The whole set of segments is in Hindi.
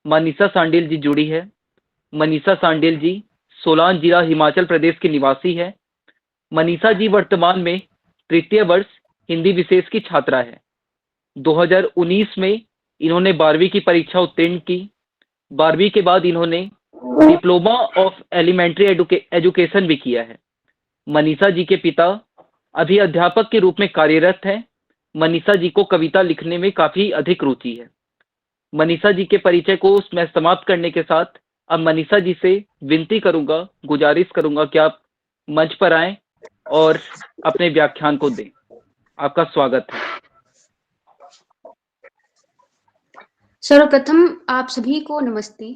मनीषा सांडिल जी जुड़ी है। मनीषा सांडिल जी सोलान जिला हिमाचल प्रदेश की निवासी है। मनीषा जी वर्तमान में तृतीय वर्ष हिंदी विशेष की छात्रा है। 2019 में इन्होंने 12वीं की परीक्षा उत्तीर्ण की। 12वीं के बाद इन्होंने डिप्लोमा ऑफ एलिमेंट्री एजुकेशन भी किया है। मनीषा जी के पिता अभी अध्यापक के रूप में कार्यरत हैं। मनीषा जी को कविता लिखने में काफी अधिक रुचि है। मनीषा जी के परिचय को मैं समाप्त करने के साथ अब मनीषा जी से विनती करूंगा, गुजारिश करूंगा कि आप मंच पर आएं और अपने व्याख्यान को दें। आपका स्वागत है। सर्वप्रथम आप सभी को नमस्ते।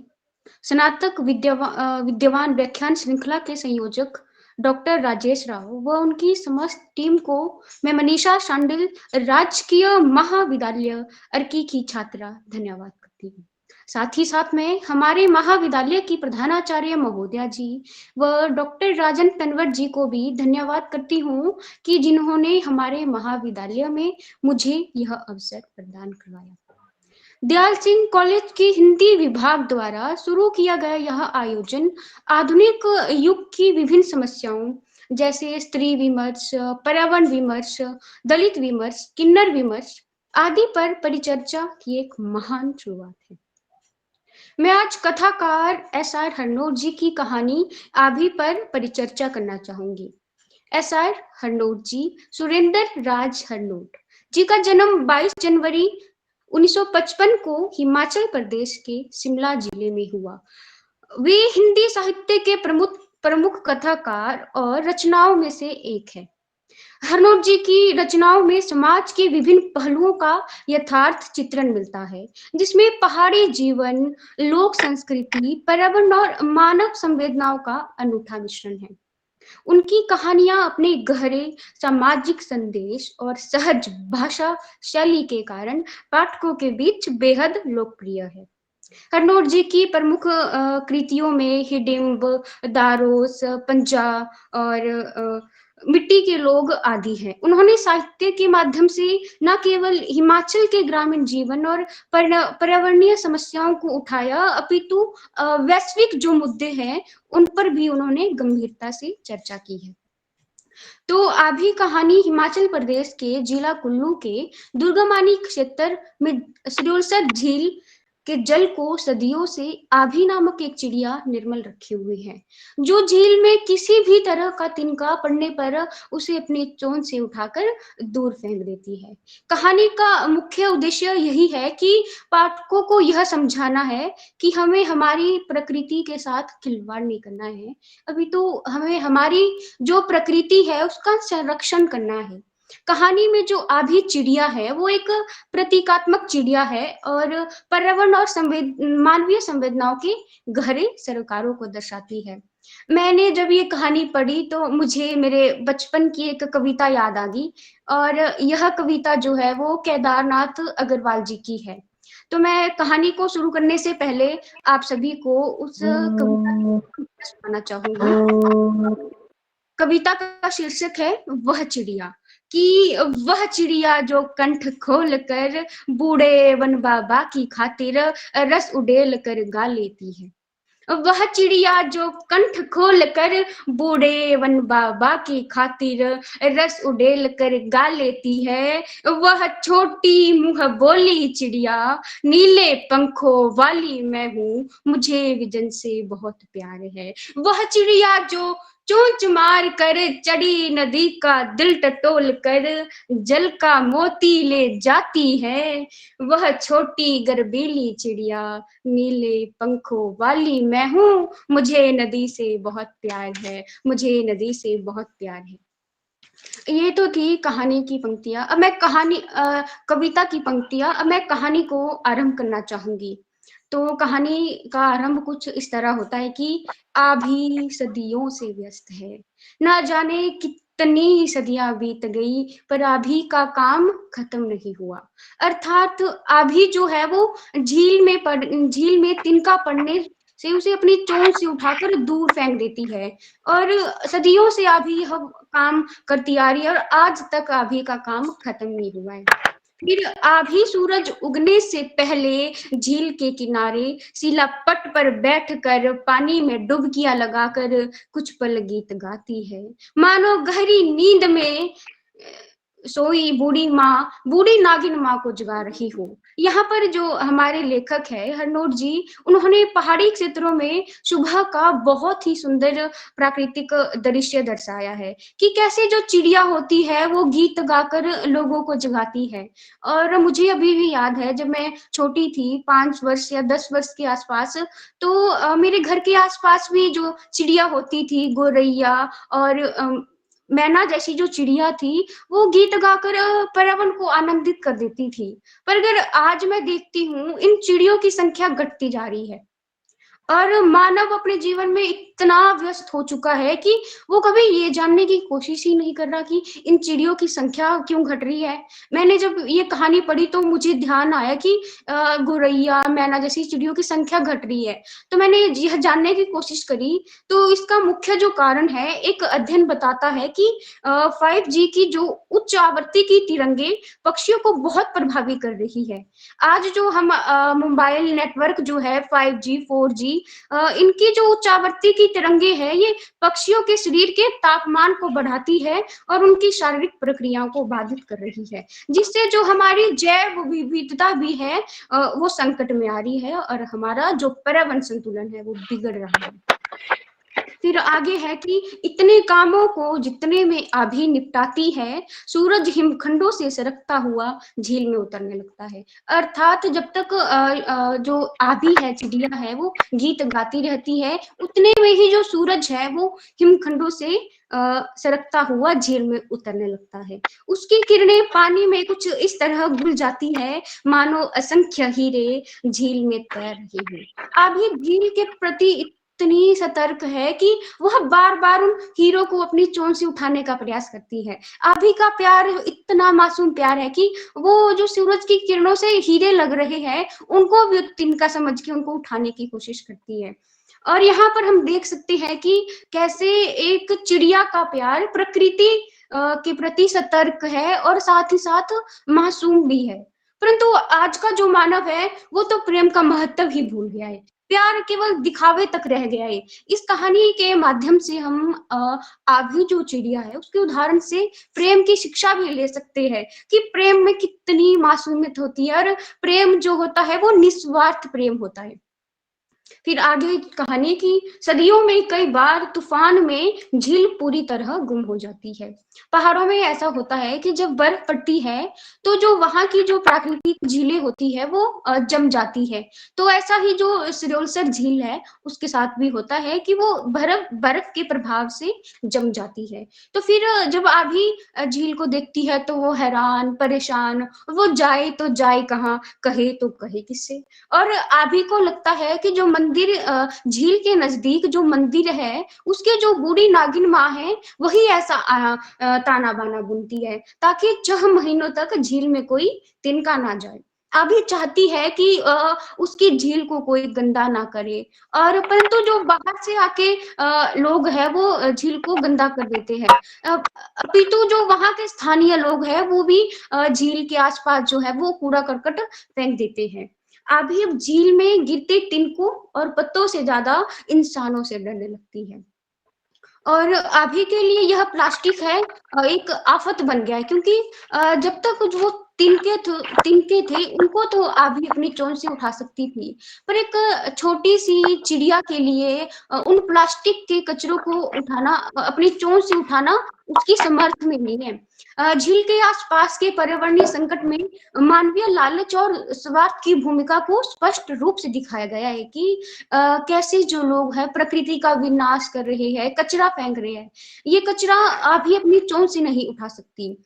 स्नातक विद्यमान व्याख्यान श्रृंखला के संयोजक डॉक्टर राजेश राव व उनकी समस्त टीम को मैं मनीषा सांडिल राजकीय महाविद्यालय अर्की की छात्रा धन्यवाद करती हूँ। साथ ही साथ में हमारे महाविद्यालय की प्रधानाचार्य महोदया जी व डॉक्टर राजन तनवर जी को भी धन्यवाद करती हूँ कि जिन्होंने हमारे महाविद्यालय में मुझे यह अवसर प्रदान करवाया। दयाल सिंह कॉलेज की हिंदी विभाग द्वारा शुरू किया गया यह आयोजन आधुनिक युग की विभिन्न समस्याओं जैसे स्त्री विमर्श, पर्यावरण विमर्श, दलित विमर्श, किन्नर विमर्श आदि पर परिचर्चा की एक महान शुरुआत है। मैं आज कथाकार SR हरनोट जी की कहानी आभी पर परिचर्चा करना चाहूंगी। SR हरनोट जी सुरेंद्र राज हरनोट जी का जन्म 22 जनवरी 1955 को हिमाचल प्रदेश के शिमला जिले में हुआ। वे हिंदी साहित्य के प्रमुख कथाकार और रचनाओं में से एक है। हरनोट जी की रचनाओं में समाज के विभिन्न पहलुओं का यथार्थ चित्रण मिलता है, जिसमें पहाड़ी जीवन, लोक संस्कृति, पर्यावरण और मानव संवेदनाओं का अनूठा मिश्रण है। उनकी कहानियां अपने गहरे सामाजिक संदेश और सहज भाषा शैली के कारण पाठकों के बीच बेहद लोकप्रिय है। हरनोट जी की प्रमुख कृतियों में हिडिंब, दारोस, पंजा और मिट्टी के लोग आदि हैं। उन्होंने साहित्य के माध्यम से न केवल हिमाचल के ग्रामीण जीवन और पर्यावरणीय समस्याओं को उठाया, अपितु वैश्विक जो मुद्दे हैं उन पर भी उन्होंने गंभीरता से चर्चा की है। तो आभी कहानी हिमाचल प्रदेश के जिला कुल्लू के दुर्गमानी क्षेत्र में सिरोलसर झील के जल को सदियों से आभी नामक एक चिड़िया निर्मल रखे हुए है, जो झील में किसी भी तरह का तिनका पड़ने पर उसे अपनी चोंच से उठाकर दूर फेंक देती है। कहानी का मुख्य उद्देश्य यही है कि पाठकों को यह समझाना है कि हमें हमारी प्रकृति के साथ खिलवाड़ नहीं करना है, अभी तो हमें हमारी जो प्रकृति है उसका संरक्षण करना है। कहानी में जो आभी चिड़िया है वो एक प्रतीकात्मक चिड़िया है और पर्यावरण और मानवीय संवेदनाओं के गहरे सरोकारों को दर्शाती है। मैंने जब ये कहानी पढ़ी तो मुझे मेरे बचपन की एक कविता याद आ गई, और यह कविता जो है वो केदारनाथ अग्रवाल जी की है। तो मैं कहानी को शुरू करने से पहले आप सभी को उस कविता सुनाना चाहूंगी। कविता का शीर्षक है वह चिड़िया। कि वह चिड़िया जो कंठ खोल कर बूढ़े वन बाबा की खातिर रस उड़ेल कर गा लेती है। वह चिड़िया जो कंठ खोल कर बूढ़े वन बाबा की खातिर रस उड़ेल कर गा लेती है। वह छोटी मुंह बोली चिड़िया, नीले पंखों वाली मैं हूँ, मुझे विजन से बहुत प्यार है। वह चिड़िया जो चोंच मार कर चढ़ी नदी का दिल टटोल कर जल का मोती ले जाती है। वह छोटी गर्बीली चिड़िया, नीले पंखों वाली मैं हूँ, मुझे नदी से बहुत प्यार है, मुझे नदी से बहुत प्यार है। ये तो थी कहानी की पंक्तियां। अब मैं कविता की पंक्तियां, अब मैं कहानी को आरंभ करना चाहूंगी। तो कहानी का आरंभ कुछ इस तरह होता है कि आभी सदियों से व्यस्त है, ना जाने कितनी सदियां बीत गई पर आभी का काम खत्म नहीं हुआ। अर्थात आभी जो है वो झील में तिनका पड़ने से उसे अपनी चोंच से उठाकर दूर फेंक देती है, और सदियों से आभी यह काम करती आ रही है और आज तक आभी का काम खत्म नहीं हुआ है। फिर आभी सूरज उगने से पहले झील के किनारे शिलापट पर बैठकर पानी में डुबकियां लगाकर कुछ पल गीत गाती है, मानो गहरी नींद में सोई बूढ़ी नागिन माँ को जगा रही हो। यहाँ पर जो हमारे लेखक है हरनोट जी, उन्होंने पहाड़ी क्षेत्रों में सुबह का बहुत ही सुंदर प्राकृतिक दृश्य दर्शाया है कि कैसे जो चिड़िया होती है वो गीत गाकर लोगों को जगाती है। और मुझे अभी भी याद है जब मैं छोटी थी, 5 वर्ष या 10 वर्ष के आसपास, तो मेरे घर के आसपास भी जो चिड़िया होती थी, गोरैया और मैना जैसी जो चिड़िया थी, वो गीत गाकर पर्यावरण को आनंदित कर देती थी। पर अगर आज मैं देखती हूँ इन चिड़ियों की संख्या घटती जा रही है और मानव अपने जीवन में इतना व्यस्त हो चुका है कि वो कभी ये जानने की कोशिश ही नहीं कर रहा कि इन चिड़ियों की संख्या क्यों घट रही है। मैंने जब ये कहानी पढ़ी तो मुझे ध्यान आया कि गोरैया, मैना जैसी चिड़ियों की संख्या घट रही है। तो मैंने यह जानने की कोशिश करी, तो इसका मुख्य जो कारण है, एक अध्ययन बताता है कि 5G की जो उच्च आवृत्ति की तिरंगे पक्षियों को बहुत प्रभावित कर रही है। आज जो हम मोबाइल नेटवर्क जो है 5G 4G, इनकी जो उच्च आवृत्ति की तरंगे है, ये पक्षियों के शरीर के तापमान को बढ़ाती है और उनकी शारीरिक प्रक्रियाओं को बाधित कर रही है, जिससे जो हमारी जैव विविधता भी है वो संकट में आ रही है और हमारा जो पर्यावरण संतुलन है वो बिगड़ रहा है। फिर आगे है कि इतने कामों को जितने में आभी निपटाती है, सूरज हिमखंडों से सरकता हुआ झील में उतरने लगता है। अर्थात जब तक जो आभी है, चिड़िया है, वो गीत गाती रहती है, उतने में ही जो सूरज है वो हिमखंडों से सरकता हुआ झील में उतरने लगता है। उसकी किरणें पानी में कुछ इस तरह घुल जाती है मानो असंख्य हीरे झील में तैर रहे हो। आभी झील के प्रति इतनी सतर्क है कि वह बार-बार उन हीरो को अपनी चोंच से उठाने का प्रयास करती है। आभी का प्यार इतना मासूम प्यार है कि वो जो सूरज की किरणों से हीरे लग रहे हैं, उनको भी तिनका समझ के उनको उठाने की कोशिश करती है। और यहाँ पर हम देख सकते हैं कि कैसे एक चिड़िया का प्यार प्रकृति के प्रति सतर्क है और साथ ही साथ मासूम भी है। परंतु आज का जो मानव है, वो तो प्रेम का महत्व ही भूल गया है। प्यार केवल दिखावे तक रह गया है। इस कहानी के माध्यम से हम आभी जो चिड़िया है उसके उदाहरण से प्रेम की शिक्षा भी ले सकते हैं कि प्रेम में कितनी मासूमियत होती है और प्रेम जो होता है वो निस्वार्थ प्रेम होता है। फिर आगे कहानी की सदियों में कई बार तूफान में झील पूरी तरह गुम हो जाती है। पहाड़ों में ऐसा होता है कि जब बर्फ पड़ती है तो जो वहां की जो प्राकृतिक झीलें होती है वो जम जाती है। तो ऐसा ही जो सिरोलसर झील है उसके साथ भी होता है कि वो बर्फ बर्फ के प्रभाव से जम जाती है। तो फिर जब आभी झील को देखती है तो वो हैरान परेशान, वो जाए तो जाए कहाँ, कहे तो कहे किससे। और आभी को लगता है कि जो मंदिर झील के नजदीक जो मंदिर है, उसके जो बूढ़ी नागिन माँ है, वही ऐसा ताना बाना बुनती है ताकि 6 महीनों तक झील में कोई तिनका ना जाए। आभी चाहती है कि उसकी झील को कोई गंदा ना करे, और परंतु जो बाहर से आके लोग हैं वो झील को गंदा कर देते हैं। अपितु जो वहां के स्थानीय लोग हैं वो भी झील के आसपास जो है वो कूड़ा करकट फेंक देते हैं। अभी अब झील में गिरते तिनकों और पत्तों से ज्यादा इंसानों से डरने लगती है। और अभी के लिए यह प्लास्टिक है एक आफत बन गया है, क्योंकि जब तक वो तिनके थे उनको तो अभी अपनी चोंच से उठा सकती थी, पर एक छोटी सी चिड़िया के लिए उन प्लास्टिक के कचरों को उठाना, अपनी चोंच से उठाना उसकी समर्थ में नहीं है। झील के आसपास के पर्यावरणीय संकट में मानवीय लालच और स्वार्थ की भूमिका को स्पष्ट रूप से दिखाया गया है कि कैसे जो लोग हैं प्रकृति का विनाश कर रहे हैं, कचरा फेंक रहे हैं। ये कचरा अभी अपनी चोंच से नहीं उठा सकती।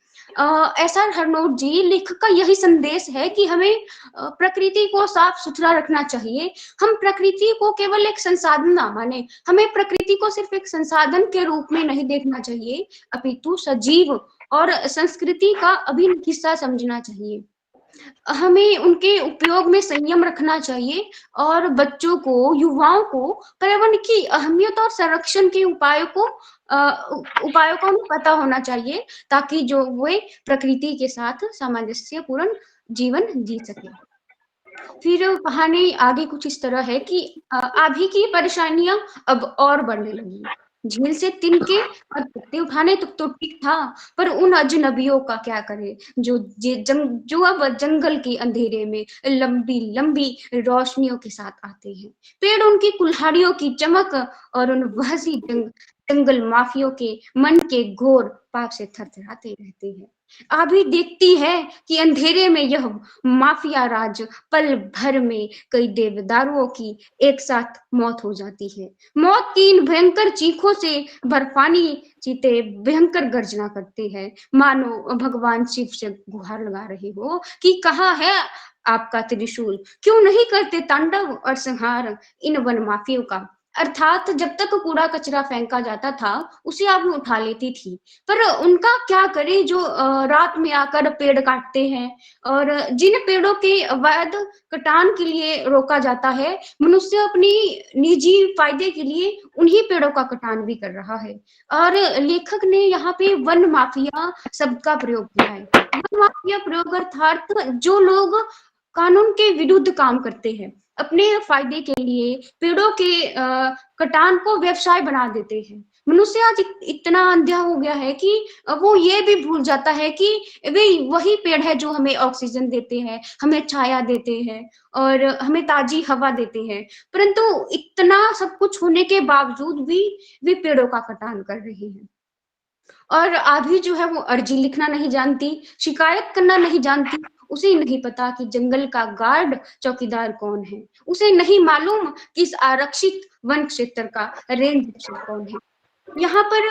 ऐसा हरनोट जी, लेखक का यही संदेश है कि हमें प्रकृति को साफ सुथरा रखना चाहिए। हम प्रकृति को केवल एक संसाधन ना माने, हमें प्रकृति को सिर्फ एक संसाधन के रूप में नहीं देखना चाहिए, अपितु सजीव और संस्कृति का अभिन्न हिस्सा समझना चाहिए। हमें उनके उपयोग में संयम रखना चाहिए और बच्चों को, युवाओं को पर्यावरण की अहमियत और संरक्षण के उपायों का उन्हें पता होना चाहिए, ताकि जो वे प्रकृति के साथ सामंजस्यपूर्ण जीवन जी सके। फिर कहानी आगे कुछ इस तरह है कि अभी की परेशानियां अब और बढ़ने लगी। झील से तिनके और पत्ते उठाने तक तो ठीक था, पर उन अजनबियों का क्या करें जो अब जंगल के अंधेरे में लंबी लंबी रोशनियों के साथ आते हैं। पेड़ उनकी कुल्हाड़ियों की चमक और उन वहशी जंगल माफियों के मन के घोर पाप से थरथराते रहते हैं। अभी देखती है कि अंधेरे में यह माफिया राज पल भर में कई देवदारुओं की एक साथ मौत हो जाती है। मौत की इन भयंकर चीखों से बर्फानी चीते भयंकर गर्जना करते हैं, मानो भगवान शिव से गुहार लगा रहे हो कि कहाँ है आपका त्रिशूल, क्यों नहीं करते तांडव और संहार इन वन माफियों का। अर्थात जब तक कूड़ा कचरा फेंका जाता था उसे आप उठा लेती थी, पर उनका क्या करें जो रात में आकर पेड़ काटते हैं। और जिन पेड़ों के अवैध कटान के लिए रोका जाता है, मनुष्य अपनी निजी फायदे के लिए उन्हीं पेड़ों का कटान भी कर रहा है। और लेखक ने यहाँ पे वन माफिया शब्द का प्रयोग किया है। वन माफिया प्रयोग अर्थात जो लोग कानून के विरुद्ध काम करते हैं, अपने फायदे के लिए पेड़ों के कटान को व्यवसाय बना देते हैं। मनुष्य आज इतना अंधा हो गया है कि वो ये भी भूल जाता है कि वे वही पेड़ है जो हमें ऑक्सीजन देते हैं, हमें छाया देते हैं और हमें ताजी हवा देते हैं, परंतु इतना सब कुछ होने के बावजूद भी वे पेड़ों का कटान कर रहे हैं। और आधी जो है वो अर्जी लिखना नहीं जानती, शिकायत करना नहीं जानती, उसे नहीं पता कि जंगल का गार्ड चौकीदार कौन है, उसे नहीं मालूम कि इस आरक्षित वन क्षेत्र का रेंज अफसर कौन है। यहाँ पर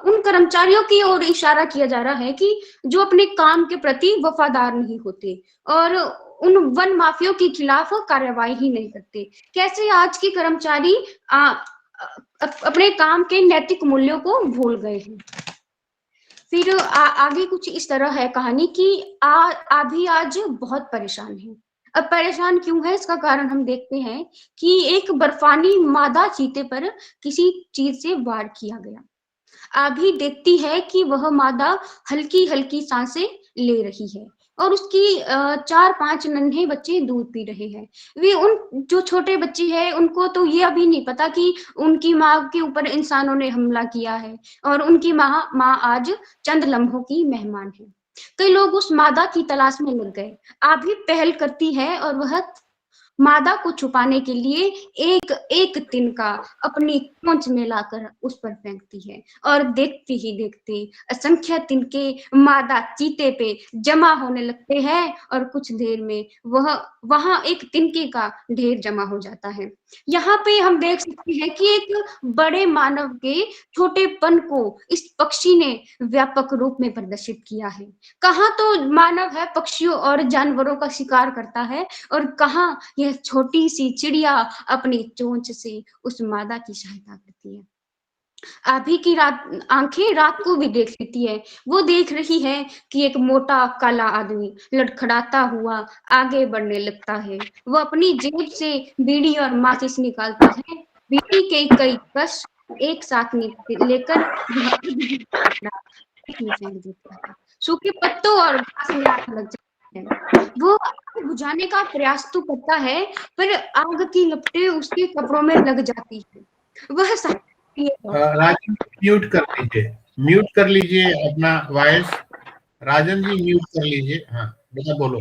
उन कर्मचारियों की ओर इशारा किया जा रहा है कि जो अपने काम के प्रति वफादार नहीं होते और उन वन माफियों के खिलाफ कार्रवाई ही नहीं करते। कैसे आज के कर्मचारी अपने काम के नैतिक मूल्यों को भूल गए हैं। फिर आगे कुछ इस तरह है कहानी कि अभी आज बहुत परेशान है। अब परेशान क्यों है इसका कारण हम देखते हैं कि एक बर्फानी मादा चीते पर किसी चीज से वार किया गया। अभी देखती है कि वह मादा हल्की हल्की सांसें ले रही है और उसकी 4-5 नन्हे बच्चे दूध पी रहे हैं। वे उन जो छोटे बच्चे हैं उनको तो ये अभी नहीं पता कि उनकी माँ के ऊपर इंसानों ने हमला किया है और उनकी माँ आज चंद लम्हों की मेहमान है। कई लोग उस मादा की तलाश में लग गए। अभी पहल करती है और वह मादा को छुपाने के लिए एक एक तिनका अपनी चोंच में लाकर उस पर फेंकती है और देखते ही देखते असंख्य तिनके मादा चीते पे जमा होने लगते हैं और कुछ देर में वह वहां एक तिनके का ढेर जमा हो जाता है। यहाँ पे हम देख सकते हैं कि एक बड़े मानव के छोटेपन को इस पक्षी ने व्यापक रूप में प्रदर्शित किया है। कहाँ तो मानव है पक्षियों और जानवरों का शिकार करता है और कहाँ यह छोटी सी चिड़िया अपनी चोंच से उस मादा की सहायता करती है। अभी की रात आंखें रात को भी देख लेती है। वो देख रही है कि एक मोटा काला आदमी लड़खड़ाता हुआ आगे बढ़ने लगता है। वो अपनी जेब से बीड़ी और माचिस निकालता है। बीड़ी के कई कश एक साथ लेकर वह फेंक देता है। सूखे पत्तों और घास में आग लग जाती है। वो आग बुझाने का प्रयास तो करता है, पर आग की लपटें उसके कपड़ों में लग जाती है। वह राजन म्यूट कर लीजिए अपना वॉइस। राजन जी म्यूट कर लीजिए। हाँ बेटा बोलो।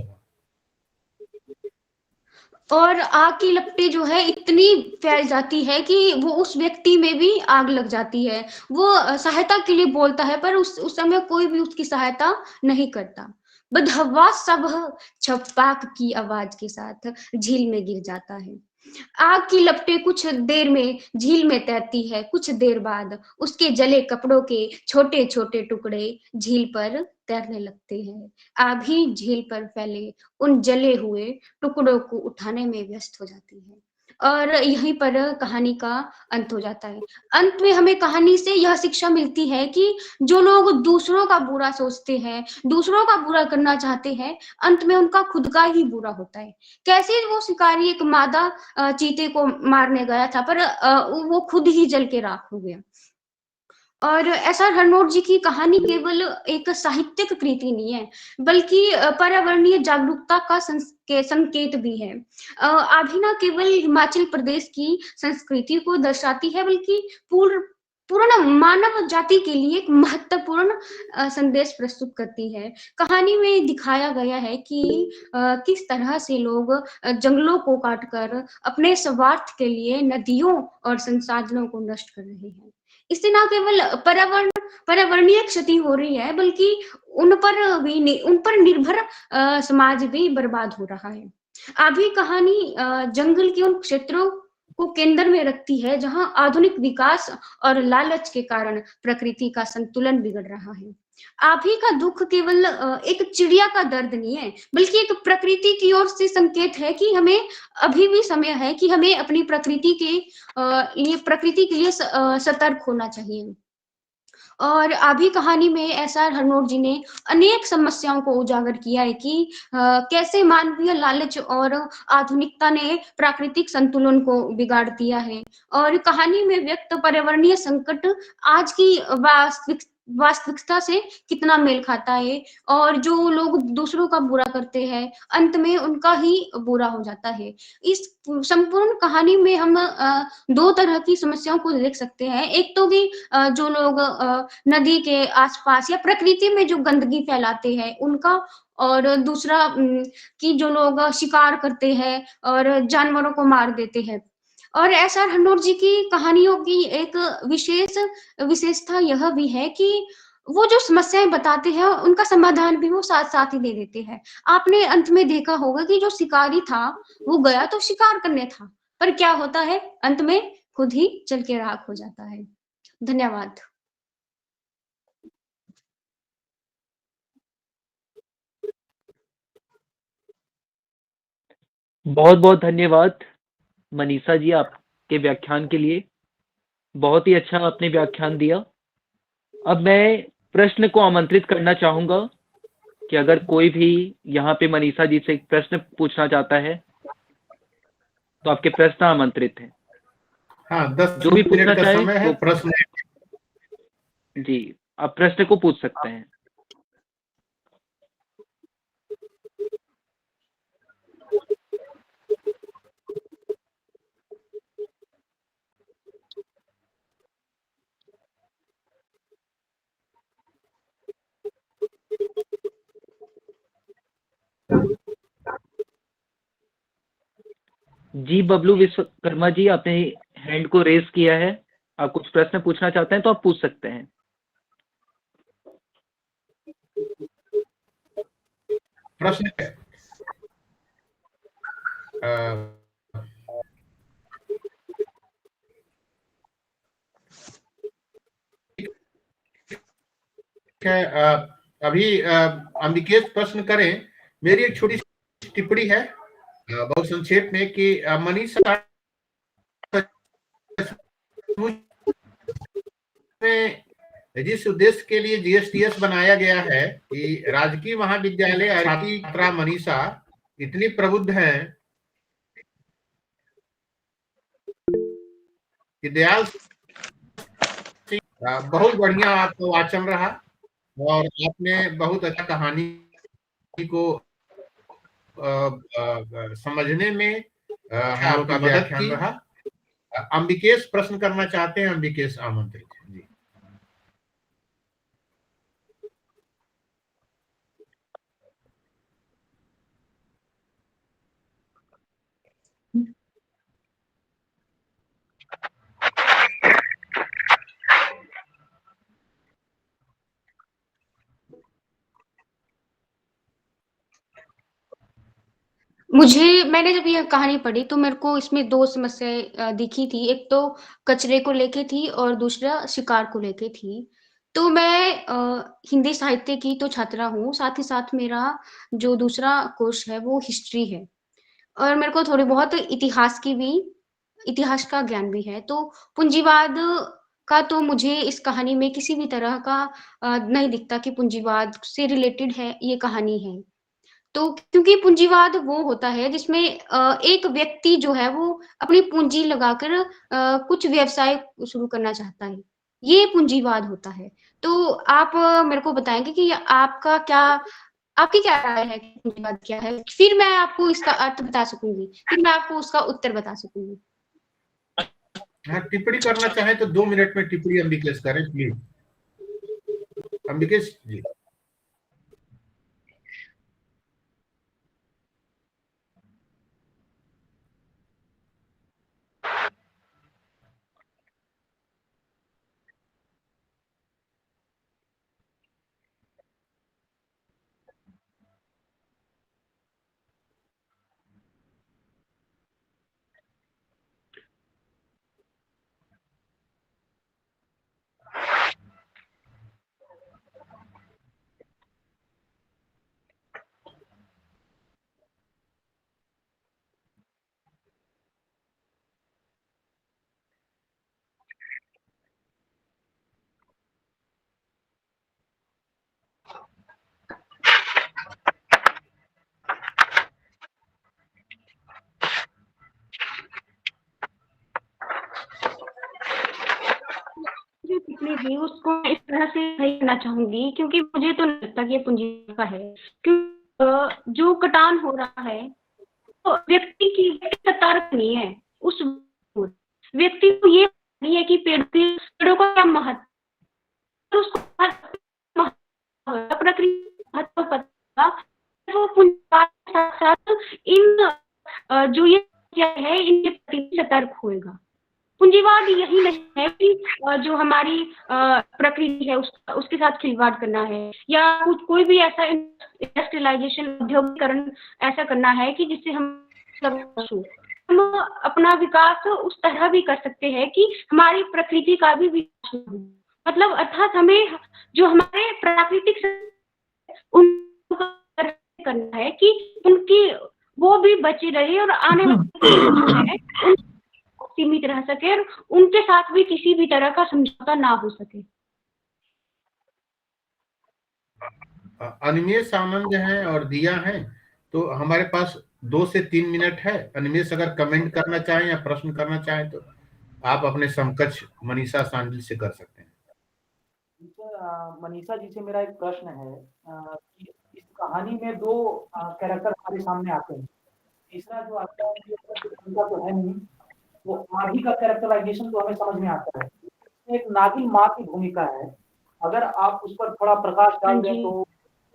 और आग की लपटें जो है इतनी फैल जाती है कि वो उस व्यक्ति में भी आग लग जाती है। वो सहायता के लिए बोलता है पर उस समय कोई भी उसकी सहायता नहीं करता। बदहवा सब छपाक की आवाज के साथ झील में गिर जाता है। आग की लपटें कुछ देर में झील में तैरती है। कुछ देर बाद उसके जले कपड़ों के छोटे छोटे टुकड़े झील पर तैरने लगते हैं। आभी झील पर फैले उन जले हुए टुकड़ों को उठाने में व्यस्त हो जाती है। और यहीं पर कहानी का अंत हो जाता है। अंत में हमें कहानी से यह शिक्षा मिलती है कि जो लोग दूसरों का बुरा सोचते हैं, दूसरों का बुरा करना चाहते हैं, अंत में उनका खुद का ही बुरा होता है। कैसे वो शिकारी एक मादा चीते को मारने गया था, पर वो खुद ही जल के राख हो गया। और एसआर हरनोट जी की कहानी केवल एक साहित्यिक कृति नहीं है, बल्कि पर्यावरणीय जागरूकता का संकेत भी है। अभी ना केवल हिमाचल प्रदेश की संस्कृति को दर्शाती है, बल्कि पूर्ण मानव जाति के लिए एक महत्वपूर्ण संदेश प्रस्तुत करती है। कहानी में दिखाया गया है कि किस तरह से लोग जंगलों को काटकर अपने स्वार्थ के लिए नदियों और संसाधनों को नष्ट कर रहे हैं। इससे ना केवल पर्यावरणीय क्षति हो रही है, बल्कि उन पर निर्भर समाज भी बर्बाद हो रहा है। अभी कहानी जंगल के उन क्षेत्रों को केंद्र में रखती है जहां आधुनिक विकास और लालच के कारण प्रकृति का संतुलन बिगड़ रहा है। अभी का दुख केवल एक चिड़िया का दर्द नहीं है, बल्कि एक प्रकृति की ओर से संकेत है कि हमें अभी भी समय है कि हमें अपनी प्रकृति के लिए सतर्क होना चाहिए। और अभी कहानी में एसआर हरनोट जी ने अनेक समस्याओं को उजागर किया है कि कैसे मानवीय लालच और आधुनिकता ने प्राकृतिक संतुलन को बिगाड़ दिया है। और कहानी में व्यक्त पर्यावरणीय संकट आज की वास्तविकता से कितना मेल खाता है, और जो लोग दूसरों का बुरा करते हैं, अंत में उनका ही बुरा हो जाता है। इस संपूर्ण कहानी में हम दो तरह की समस्याओं को देख सकते हैं। एक तो कि जो लोग नदी के आसपास या प्रकृति में जो गंदगी फैलाते हैं उनका, और दूसरा कि जो लोग शिकार करते हैं और जानवरों को मार देते हैं। और एसआर हरनोट जी की कहानियों की एक विशेषता यह भी है कि वो जो समस्याएं बताते हैं उनका समाधान भी वो साथ साथ ही दे देते हैं। आपने अंत में देखा होगा कि जो शिकारी था वो गया तो शिकार करने था, पर क्या होता है, अंत में खुद ही जल के राख हो जाता है। धन्यवाद। बहुत बहुत धन्यवाद मनीषा जी आपके व्याख्यान के लिए। बहुत ही अच्छा आपने व्याख्यान दिया। अब मैं प्रश्न को आमंत्रित करना चाहूंगा कि अगर कोई भी यहाँ पे मनीषा जी से एक प्रश्न पूछना चाहता है तो आपके प्रश्न आमंत्रित हैं। हाँ, 10 जो भी पूछना मिनट का चाहे समय है, प्रश्न जी आप प्रश्न को पूछ सकते हैं। जी बबलू विश्वकर्मा जी, आपने हैंड को रेज किया है। आप कुछ प्रश्न पूछना चाहते हैं तो आप पूछ सकते हैं। प्रश्न है। अभी अम्बिकेश प्रश्न करें। मेरी एक छोटी सी टिप्पणी है बहुत संक्षेप में कि मनीषा में जिस उद्देश्य के लिए जीएसटीएस बनाया गया है कि राजकीय महाविद्यालय छात्रा मनीषा इतनी प्रबुद्ध है कि दयाल बहुत बढ़िया आपका वाचन रहा और आपने बहुत अच्छा कहानी को समझने में आपका मदद की। अम्बिकेश प्रश्न करना चाहते हैं। अम्बिकेश आमंत्रित है जी। मैंने जब यह कहानी पढ़ी तो मेरे को इसमें दो समस्याएं दिखी थी। एक तो कचरे को लेके थी और दूसरा शिकार को लेके थी। तो मैं हिंदी साहित्य की तो छात्रा हूँ, साथ ही साथ मेरा जो दूसरा कोर्स है वो हिस्ट्री है, और मेरे को थोड़ी बहुत इतिहास की भी इतिहास का ज्ञान भी है। तो पूंजीवाद का तो मुझे इस कहानी में किसी भी तरह का नहीं दिखता कि पूंजीवाद से रिलेटेड है ये कहानी है। तो क्योंकि पूंजीवाद वो होता है जिसमें एक व्यक्ति जो है वो अपनी पूंजी लगाकर कुछ व्यवसाय शुरू करना चाहता है, ये पूंजीवाद होता है। तो आप मेरे को बताएंगे कि आपकी क्या राय है कि पूंजीवाद क्या है? फिर मैं आपको इसका अर्थ बता सकूंगी, फिर मैं आपको उसका उत्तर बता सकूंगी। हाँ, टिप्पणी करना चाहे तो 2 मिनट में टिप्पणी अम्बिकेश करें प्लीज। अम्बिकेश जी। जो टिप्पणी थी उसको मैं इस तरह से सही करना चाहूंगी, क्योंकि मुझे तो नहीं लगता कि ये पूंजी का है। क्योंकि जो कटान हो रहा है तो व्यक्ति की सतर्क नहीं है। उस व्यक्ति को ये नहीं है कि पेड़ों का क्या महत्व, तो उसको प्रकृति महत्व पता, वो पूंजीवाद के साथ साथ इन जो ये क्या है इनके प्रति सतर्क होएगा। पूंजीवाद यही नहीं है कि जो हमारी प्रकृति है उसके साथ खिलवाड़ करना है, या कोई भी ऐसा इंडस्ट्रियलाइजेशन, औद्योगिकरण ऐसा करना है कि जिससे हम अपना विकास उस तरह भी कर सकते हैं कि हमारी प्रकृति का भी विकास हो। मतलब अर्थात हमें जो हमारे प्राकृतिक उनको करना है कि उनकी वो भी बची रहे और आने वाले सीमित रह सके और उनके साथ भी किसी भी तरह का समझौता ना हो सके। अनिमेष आनंद हैं और दिया है, तो हमारे पास 2 से 3 मिनट है। अनिमेष अगर कमेंट करना चाहें या प्रश्न करना चाहें तो आप अपने समकक्ष मनीषा सांडिल से कर सकते हैं। मनीषा जी से मेरा एक प्रश्न है कि इस कहानी में 2 कैरेक्टर हमारे सामने आते हैं। तीसरा जो आता है उनका तो है नहीं, वो आधी का कैरेक्टराइजेशन तो हमें समझ में आता है। इसमें एक नागिन माँ की भूमिका है, अगर आप उस पर थोड़ा प्रकाश डाल दें तो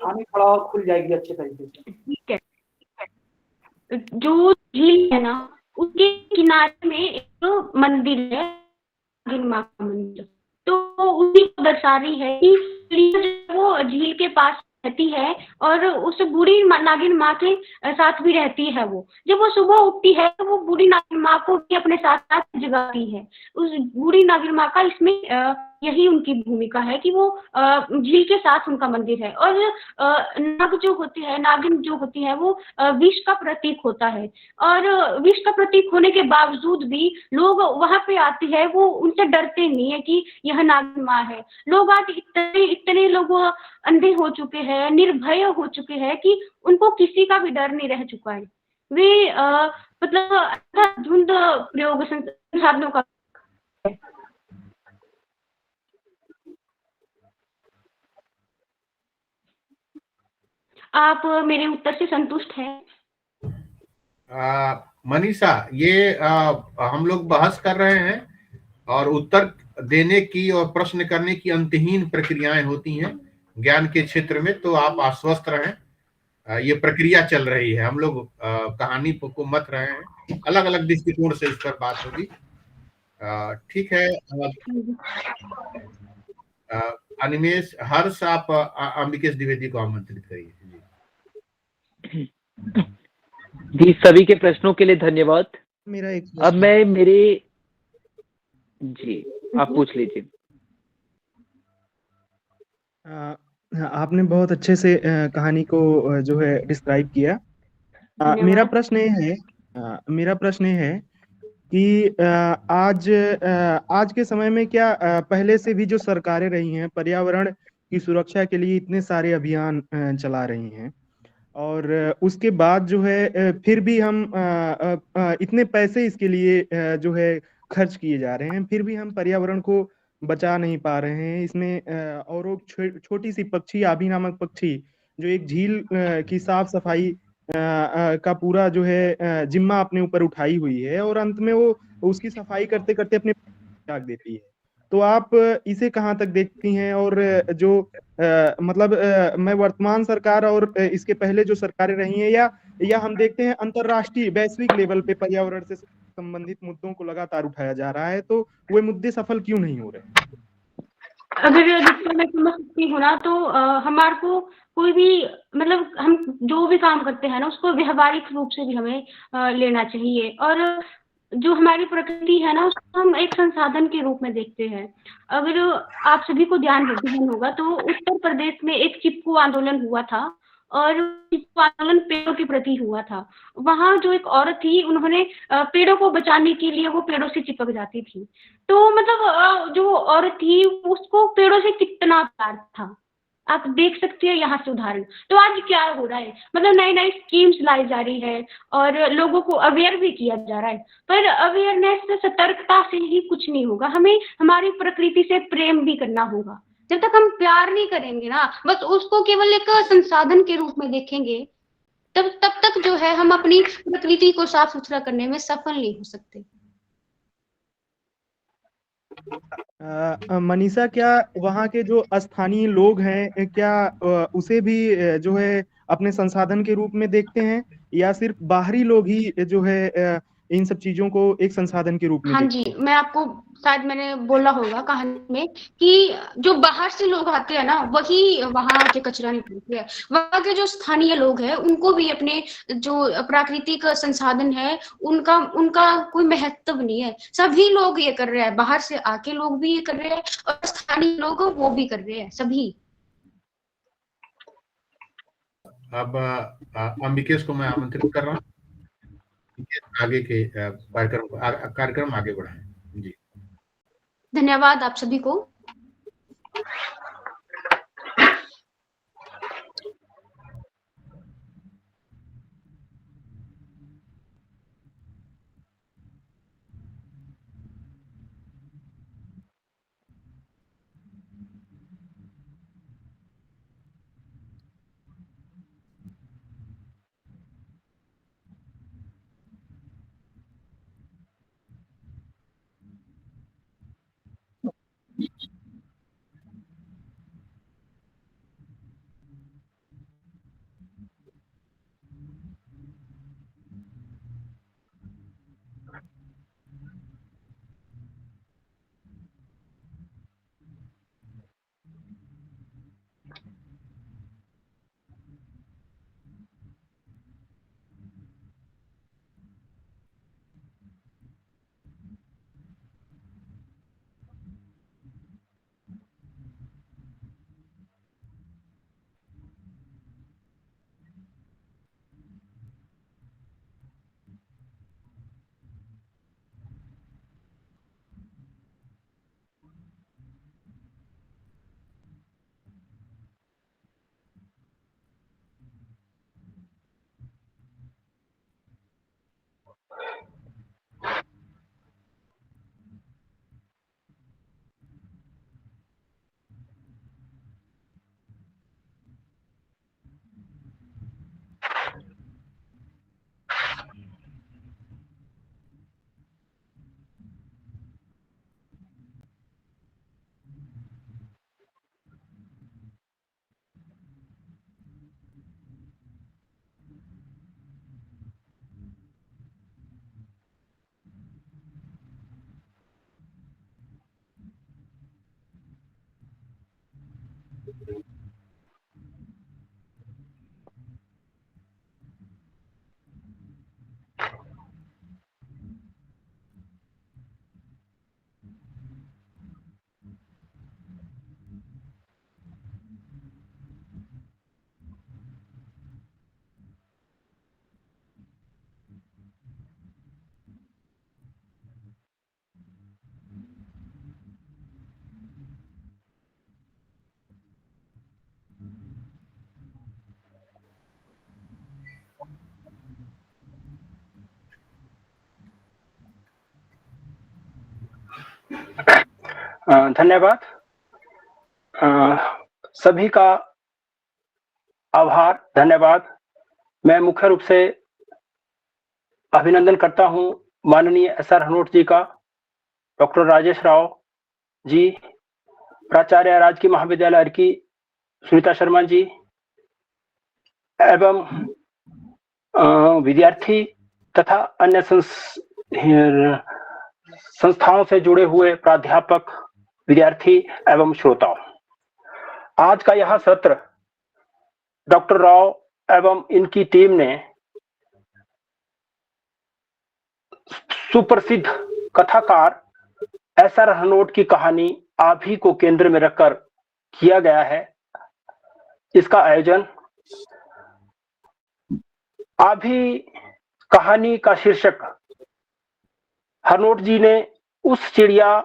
कहानी थोड़ा और खुल जाएगी अच्छे तरीके से। ठीक है। जो झील है ना उसके किनारे में एक मंदिर है, नागिन माँ का मंदिर, तो उसी को दर्शा रही है कि वो झील के पास रहती है और उस बूढ़ी नागिन माँ के साथ भी रहती है। वो जब वो सुबह उठती है तो वो बूढ़ी नागिन माँ को भी अपने साथ साथ जगाती है। उस बूढ़ी नागिन माँ का इसमें यही उनकी भूमिका है कि वो झील के साथ उनका मंदिर है। और नाग जो होती है, नागिन जो होती है वो विष का प्रतीक होता है, और विष का प्रतीक होने के बावजूद भी लोग वहां पे आते हैं, वो उनसे डरते नहीं है कि यह नागिन माँ है। लोग आज इतने लोग अंधे हो चुके हैं, निर्भय हो चुके हैं कि उनको किसी का भी डर नहीं रह चुका है। वे मतलब धुंध प्रयोग संसाधनों का आप मेरे उत्तर से संतुष्ट हैं? मनीषा, ये हम लोग बहस कर रहे हैं और उत्तर देने की और प्रश्न करने की अंतहीन प्रक्रियाएं होती हैं ज्ञान के क्षेत्र में, तो आप आश्वस्त रहें। ये प्रक्रिया चल रही है, हम लोग कहानी को मत रहे हैं, अलग अलग दृष्टिकोण से इस पर बात होगी। ठीक है। अनिमेष, हर्ष, आप अम्बिकेश द्विवेदी को आमंत्रित करिए। जी, सभी के प्रश्नों के लिए धन्यवाद। मेरा एक अब मैं जी आप पूछ लीजिए। आपने बहुत अच्छे से कहानी को जो है डिस्क्राइब किया। मेरा प्रश्न ये है कि आज के समय में क्या पहले से भी जो सरकारें रही हैं पर्यावरण की सुरक्षा के लिए इतने सारे अभियान चला रही हैं, और उसके बाद जो है फिर भी हम इतने पैसे इसके लिए जो है खर्च किए जा रहे हैं, फिर भी हम पर्यावरण को बचा नहीं पा रहे हैं। इसमें और वो छोटी सी पक्षी, आभी नामक पक्षी, जो एक झील की साफ सफाई का पूरा जो है जिम्मा अपने ऊपर उठाई हुई है, और अंत में वो उसकी सफाई करते करते अपने त्याग देती है। तो आप इसे कहाँ तक देखती हैं? और जो मतलब मैं वर्तमान सरकार और इसके पहले जो सरकारें रही हैं, या हम देखते हैं अंतरराष्ट्रीय वैश्विक लेवल पे पर्यावरण से संबंधित मुद्दों को लगातार उठाया जा रहा है, तो वो मुद्दे सफल क्यों नहीं हो रहे? अगर देखिए मैं समझ सकती हूँ ना, तो हमारे को कोई भी मतलब हम जो भी काम करते हैं ना उसको व्यवहारिक रूप से भी हमें लेना चाहिए। और जो हमारी प्रकृति है ना उसको हम एक संसाधन के रूप में देखते हैं। अगर आप सभी को ध्यान होगा तो उत्तर प्रदेश में एक चिपको आंदोलन हुआ था, और चिपको आंदोलन पेड़ों के प्रति हुआ था। वहाँ जो एक औरत थी उन्होंने पेड़ों को बचाने के लिए वो पेड़ों से चिपक जाती थी। तो मतलब जो औरत थी उसको पेड़ों से कितना प्यार था, आप देख सकते हैं यहाँ से उदाहरण। तो आज क्या हो रहा है, मतलब नई नई स्कीम्स लाई जा रही है और लोगों को अवेयर भी किया जा रहा है, पर अवेयरनेस से, सतर्कता से ही कुछ नहीं होगा। हमें हमारी प्रकृति से प्रेम भी करना होगा। जब तक हम प्यार नहीं करेंगे ना, बस उसको केवल एक संसाधन के रूप में देखेंगे, तब तक जो है हम अपनी प्रकृति को साफ सुथरा करने में सफल नहीं हो सकते। मनीषा, क्या वहाँ के जो स्थानीय लोग हैं, क्या उसे भी जो है अपने संसाधन के रूप में देखते हैं, या सिर्फ बाहरी लोग ही जो है इन सब चीजों को एक संसाधन के रूप में हाँ देखते जी, हैं? मैं आपको शायद मैंने बोला होगा कहानी में कि जो बाहर से लोग आते हैं ना वही वहाँ के कचरा निकालते हैं। वहाँ के जो स्थानीय लोग हैं उनको भी अपने जो प्राकृतिक संसाधन है उनका उनका कोई महत्व नहीं है। सभी लोग ये कर रहे हैं, बाहर से आके लोग भी ये कर रहे हैं और स्थानीय लोग वो भी कर रहे हैं, सभी। अब अंबिकेश को मैं आमंत्रित कर रहा हूँ आगे के कार्यक्रम आगे बढ़ाएं। जी। धन्यवाद आप सभी को। धन्यवाद। सभी का आभार, धन्यवाद। मैं मुख्य रूप से अभिनंदन करता हूं माननीय SR हनोट जी का, डॉक्टर राजेश राव जी, प्राचार्य राजकीय महाविद्यालय अर्की सुनीता शर्मा जी एवं विद्यार्थी तथा अन्य संस्थाओं से जुड़े हुए प्राध्यापक, विद्यार्थी एवं श्रोताओं। आज का यह सत्र डॉक्टर राव एवं इनकी टीम ने सुप्रसिद्ध कथाकार SR हनोट की कहानी आभी को केंद्र में रखकर किया गया है। इसका आयोजन आभी कहानी का शीर्षक हनोट जी ने उस चिड़िया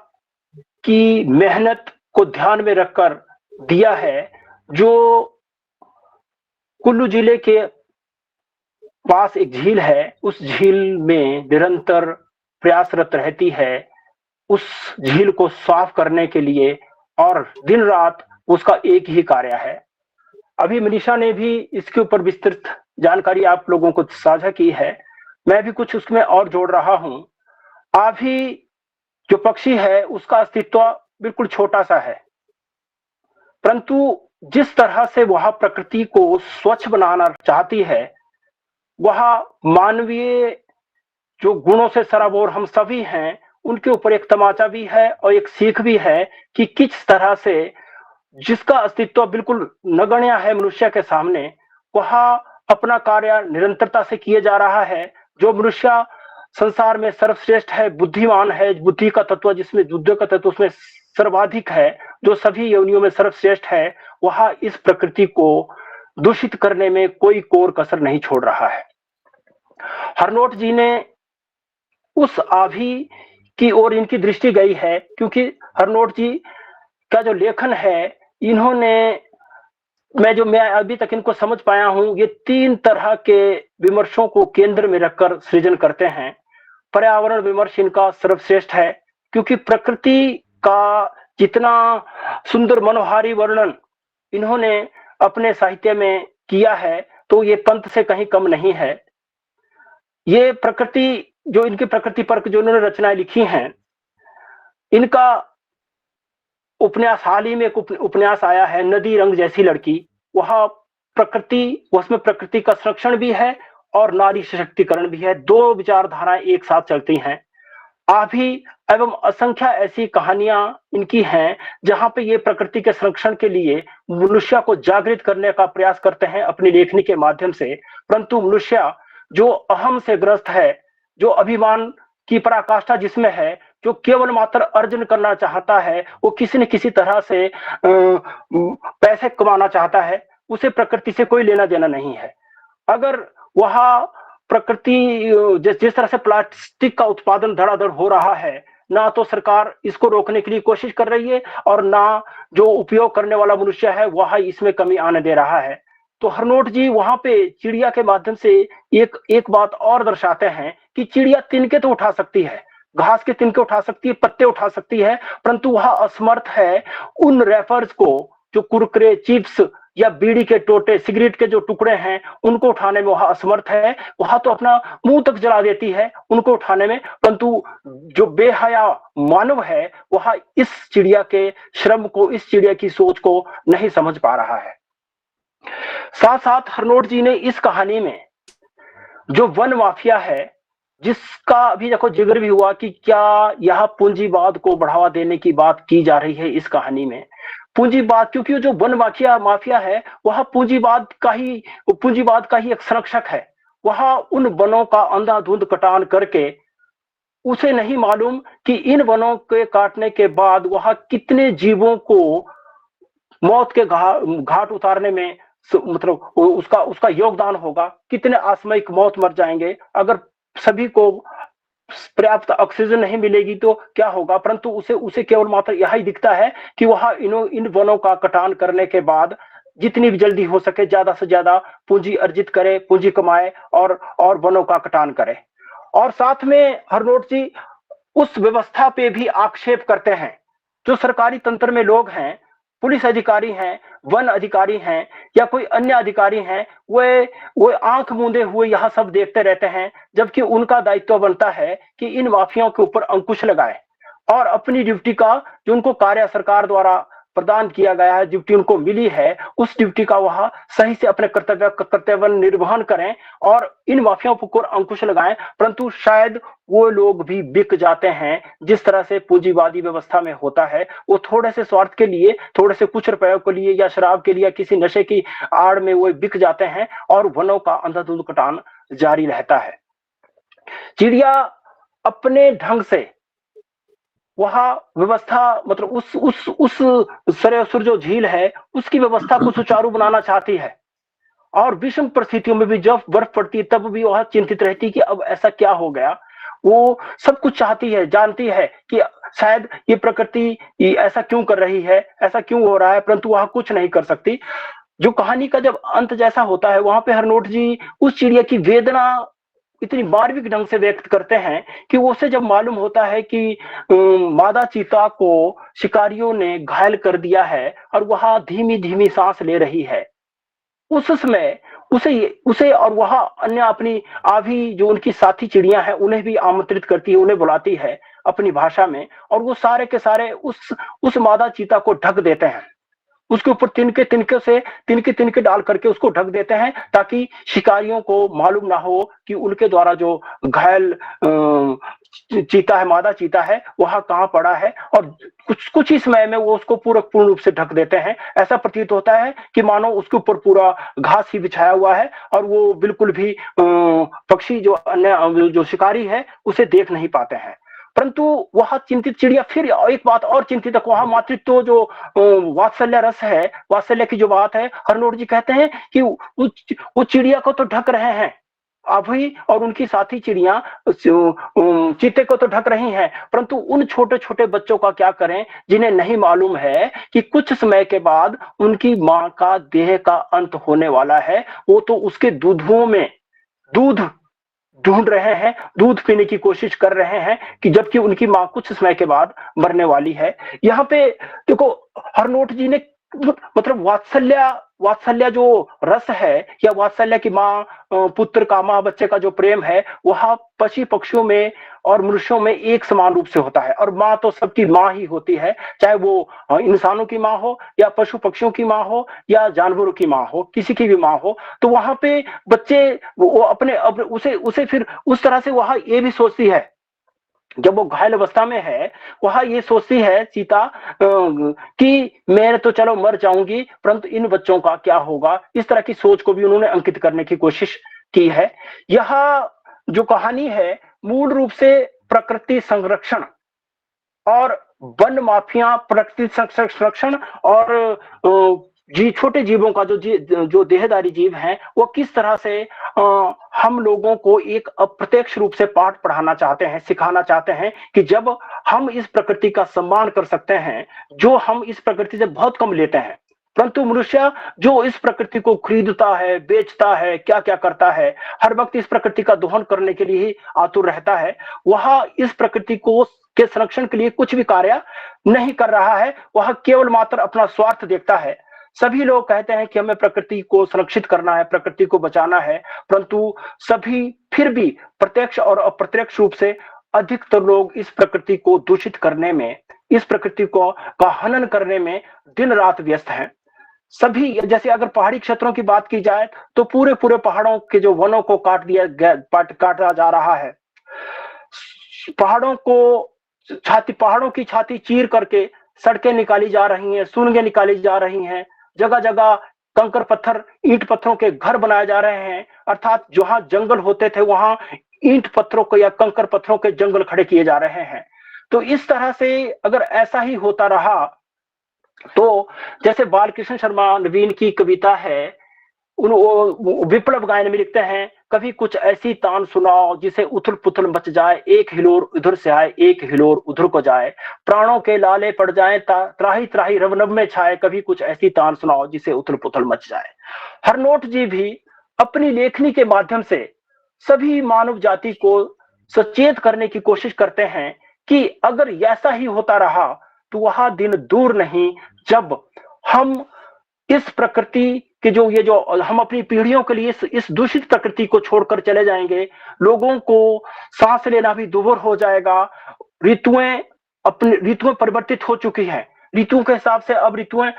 की मेहनत को ध्यान में रखकर दिया है जो कुल्लू जिले के पास एक झील है, उस झील में निरंतर प्रयासरत रहती है उस झील को साफ करने के लिए, और दिन रात उसका एक ही कार्य है। अभी मनीषा ने भी इसके ऊपर विस्तृत जानकारी आप लोगों को साझा की है, मैं भी कुछ उसमें और जोड़ रहा हूं। आभी जो पक्षी है उसका अस्तित्व बिल्कुल छोटा सा है, परंतु जिस तरह से वह प्रकृति को स्वच्छ बनाना चाहती है, वह मानवीय जो गुणों से सराबोर हम सभी हैं उनके ऊपर एक तमाचा भी है और एक सीख भी है कि किस तरह से जिसका अस्तित्व बिल्कुल नगण्य है मनुष्य के सामने, वह अपना कार्य निरंतरता से किए जा रहा है। जो मनुष्य संसार में सर्वश्रेष्ठ है, बुद्धिमान है, बुद्धि का तत्व जिसमें बुद्धि का तत्व उसमें सर्वाधिक है, जो सभी योनियों में सर्वश्रेष्ठ है, वह इस प्रकृति को दूषित करने में कोई कोर कसर नहीं छोड़ रहा है। हरनोट जी ने उस आभी की ओर इनकी दृष्टि गई है, क्योंकि हरनोट जी का जो लेखन है, इन्होंने मैं अभी तक इनको समझ पाया हूं, ये 3 तरह के विमर्शों को केंद्र में रखकर सृजन करते हैं। पर्यावरण विमर्श इनका सर्वश्रेष्ठ है, क्योंकि प्रकृति का जितना सुंदर मनोहारी वर्णन इन्होंने अपने साहित्य में किया है, तो ये पंत से कहीं कम नहीं है। ये प्रकृति जो इनकी प्रकृति पर जो इन्होंने रचनाएं लिखी हैं, इनका उपन्यास हाल ही में एक उपन्यास आया है, नदी रंग जैसी लड़की। वह प्रकृति, उसमें प्रकृति का संरक्षण भी है और नारी सशक्तिकरण भी है, 2 विचारधाराएं एक साथ चलती हैं। आभी एवं असंख्य ऐसी कहानियां इनकी हैं जहां पे ये प्रकृति के संरक्षण के लिए मनुष्य को जागृत करने का प्रयास करते हैं अपनी लेखनी के माध्यम से, परंतु मनुष्य जो अहम से ग्रस्त है, जो अभिमान की पराकाष्ठा जिसमें है, जो केवल मात्र अर्जन करना चाहता है, वो किसी न किसी तरह से पैसे कमाना चाहता है, उसे प्रकृति से कोई लेना देना नहीं है। अगर वह प्रकृति जिस तरह से प्लास्टिक का उत्पादन धड़ाधड़ हो रहा है, ना तो सरकार इसको रोकने के लिए कोशिश कर रही है और ना जो उपयोग करने वाला मनुष्य है वह इसमें कमी आने दे रहा है। तो हरनोट जी वहां पे चिड़िया के माध्यम से एक बात और दर्शाते हैं कि चिड़िया तिनके तो उठा सकती है, घास के तिनके उठा सकती है, पत्ते उठा सकती है, परंतु वह असमर्थ है उन रेफर्स को, जो कुरकुरे, चिप्स या बीड़ी के टोटे, सिगरेट के जो टुकड़े हैं, उनको उठाने में वह असमर्थ है। वह तो अपना मुंह तक जला देती है उनको उठाने में, परंतु जो बेहया मानव है वह इस चिड़िया के श्रम को, इस चिड़िया की सोच को नहीं समझ पा रहा है। साथ साथ हरनोट जी ने इस कहानी में जो वन माफिया है, जिसका अभी देखो जिक्र भी हुआ कि क्या यह पूंजीवाद को बढ़ावा देने की बात की जा रही है इस कहानी में। पूंजीवाद, क्योंकि जो वन माफिया है वह पूंजीवाद का ही एक संरक्षक है। वह उन वनों का अंधाधुंध कटान करके, उसे नहीं मालूम कि इन वनों के काटने के बाद वह कितने जीवों को मौत के घाट उतारने में मतलब उसका योगदान होगा, कितने आसमयिक मौत मर जाएंगे। अगर सभी को पर्याप्त ऑक्सीजन नहीं मिलेगी तो क्या होगा, परंतु उसे केवल मात्र यही दिखता है कि वह इन वनों का कटान करने के बाद जितनी भी जल्दी हो सके ज्यादा से ज्यादा पूंजी अर्जित करे, पूंजी कमाए और वनों का कटान करे। और साथ में हरनोट जी उस व्यवस्था पे भी आक्षेप करते हैं जो सरकारी तंत्र में लोग हैं, पुलिस अधिकारी हैं, वन अधिकारी हैं या कोई अन्य अधिकारी हैं, वो आंख मूंदे हुए यह सब देखते रहते हैं, जबकि उनका दायित्व बनता है कि इन माफियाओं के ऊपर अंकुश लगाए और अपनी ड्यूटी का जो उनको कार्य सरकार द्वारा प्रदान किया गया है, ड्यूटी उनको मिली है, उस ड्यूटी का वह सही से अपने कर्तव्य निर्वहन करें और इन माफियाओं पर अंकुश लगाएं। परंतु शायद वो लोग भी बिक जाते हैं, जिस तरह से पूंजीवादी व्यवस्था में होता है। वो थोड़े से स्वार्थ के लिए, थोड़े से कुछ रुपयों के लिए या शराब के लिए या किसी नशे की आड़ में वो बिक जाते हैं और वनों का अंधाधुंध कटान जारी रहता है। चिड़िया अपने ढंग से वहां व्यवस्था, मतलब उस सरेसुर जो झील है उसकी व्यवस्था को सुचारू बनाना चाहती है और विषम परिस्थितियों में भी जब बर्फ पड़ती है तब भी वह चिंतित रहती है कि अब ऐसा क्या हो गया। वो सब कुछ चाहती है, जानती है कि शायद ये प्रकृति ऐसा क्यों कर रही है, ऐसा क्यों हो रहा है, परंतु वह कुछ नहीं कर सकती। जो कहानी का जब अंत जैसा होता है, वहां पे हरनोट जी उस चिड़िया की वेदना इतनी मार्मिक ढंग से व्यक्त करते हैं कि उसे जब मालूम होता है कि मादा चीता को शिकारियों ने घायल कर दिया है और वह धीमी धीमी सांस ले रही है, उस समय उसे और वह अन्य अपनी आभी जो उनकी साथी चिड़ियां हैं उन्हें भी आमंत्रित करती है, उन्हें बुलाती है अपनी भाषा में, और वो सारे के सारे उस मादा चीता को ढक देते हैं। उसके ऊपर तिनके डाल करके उसको ढक देते हैं ताकि शिकारियों को मालूम ना हो कि उनके द्वारा जो घायल चीता है, मादा चीता है, वहां कहां पड़ा है, और कुछ ही समय में वो उसको पूर्ण रूप से ढक देते हैं। ऐसा प्रतीत होता है कि मानो उसके ऊपर पूरा घास ही बिछाया हुआ है और वो बिल्कुल भी पक्षी जो अन्य जो शिकारी है उसे देख नहीं पाते हैं। परंतु वह चिंतित चिड़िया फिर एक बात और चिंतित है, वहां मातृत्व जो वात्सल्य रस है, वात्सल्य की जो बात है, हरनोट जी कहते हैं कि वो चिड़िया को तो ढक रहे हैं अभी और उनकी साथी चिड़िया चीते को तो ढक रही हैं, परंतु उन छोटे छोटे बच्चों का क्या करें जिन्हें नहीं मालूम है कि कुछ समय के बाद उनकी मां का देह का अंत होने वाला है। वो तो उसके दूधों में दूध ढूंढ रहे हैं, दूध पीने की कोशिश कर रहे हैं कि जबकि उनकी मां कुछ समय के बाद मरने वाली है। यहाँ पे देखो हरनोट जी ने मतलब वात्सल्य जो रस है या वात्सल्य की माँ पुत्र का, माँ बच्चे का जो प्रेम है वह पशु पक्षियों में और मनुष्यों में एक समान रूप से होता है। और माँ तो सबकी माँ ही होती है, चाहे वो इंसानों की माँ हो या पशु पक्षियों की माँ हो या जानवरों की माँ हो, किसी की भी माँ हो। तो वहां पे बच्चे वो अपने उसे फिर उस तरह से वहां ये भी सोचती है, जब वो घायल अवस्था में है वह ये सोचती है सीता कि मैं तो चलो मर जाऊंगी, परंतु इन बच्चों का क्या होगा। इस तरह की सोच को भी उन्होंने अंकित करने की कोशिश की है। यह जो कहानी है मूल रूप से प्रकृति संरक्षण और वन माफिया, प्रकृति संरक्षण और छोटे जीवों का जो देहधारी जीव हैं वो किस तरह से हम लोगों को एक अप्रत्यक्ष रूप से पाठ पढ़ाना चाहते हैं, सिखाना चाहते हैं कि जब हम इस प्रकृति का सम्मान कर सकते हैं, जो हम इस प्रकृति से बहुत कम लेते हैं, परंतु मनुष्य जो इस प्रकृति को खरीदता है, बेचता है, क्या क्या करता है, हर वक्त इस प्रकृति का दोहन करने के लिए ही आतुर रहता है, वह इस प्रकृति को के संरक्षण के लिए कुछ भी कार्य नहीं कर रहा है, वह केवल मात्र अपना स्वार्थ देखता है। सभी लोग कहते हैं कि हमें प्रकृति को संरक्षित करना है, प्रकृति को बचाना है, परंतु सभी फिर भी प्रत्यक्ष और अप्रत्यक्ष रूप से अधिकतर लोग इस प्रकृति को दूषित करने में, इस प्रकृति का हनन करने में दिन रात व्यस्त हैं। सभी, जैसे अगर पहाड़ी क्षेत्रों की बात की जाए तो पूरे पहाड़ों के जो वनों को काटा जा रहा है, पहाड़ों की छाती चीर करके सड़कें निकाली जा रही हैं, सुरंगें निकाली जा रही हैं, जगह जगह कंकर पत्थर, ईंट पत्थरों के घर बनाए जा रहे हैं, अर्थात जहां जंगल होते थे वहां ईंट पत्थरों को या कंकर पत्थरों के जंगल खड़े किए जा रहे हैं। तो इस तरह से अगर ऐसा ही होता रहा तो जैसे बालकृष्ण शर्मा नवीन की कविता है, विप्लव गायन में लिखते हैं, कभी कुछ ऐसी तान सुनाओ जिसे उथल पुथल मच जाए, एक हिलोर इधर से आए एक हिलोर उधर को जाए, प्राणों के लाले पड़ जाए त्राही त्राही रवनभ में छाए, कभी कुछ ऐसी तान सुनाओ जिसे उथल पुथल मच जाए। हरनोट जी भी अपनी लेखनी के माध्यम से सभी मानव जाति को सचेत करने की कोशिश करते हैं कि अगर ऐसा ही होता रहा परंतु वह दिन दूर नहीं जब हम इस प्रकृति के जो हम अपनी पीढ़ियों के लिए इस दूषित प्रकृति को छोड़कर चले जाएंगे। लोगों को सांस लेना भी दुभर हो जाएगा। ऋतुएं परिवर्तित हो चुकी हैं। ऋतुओं के हिसाब से अब ऋतुएं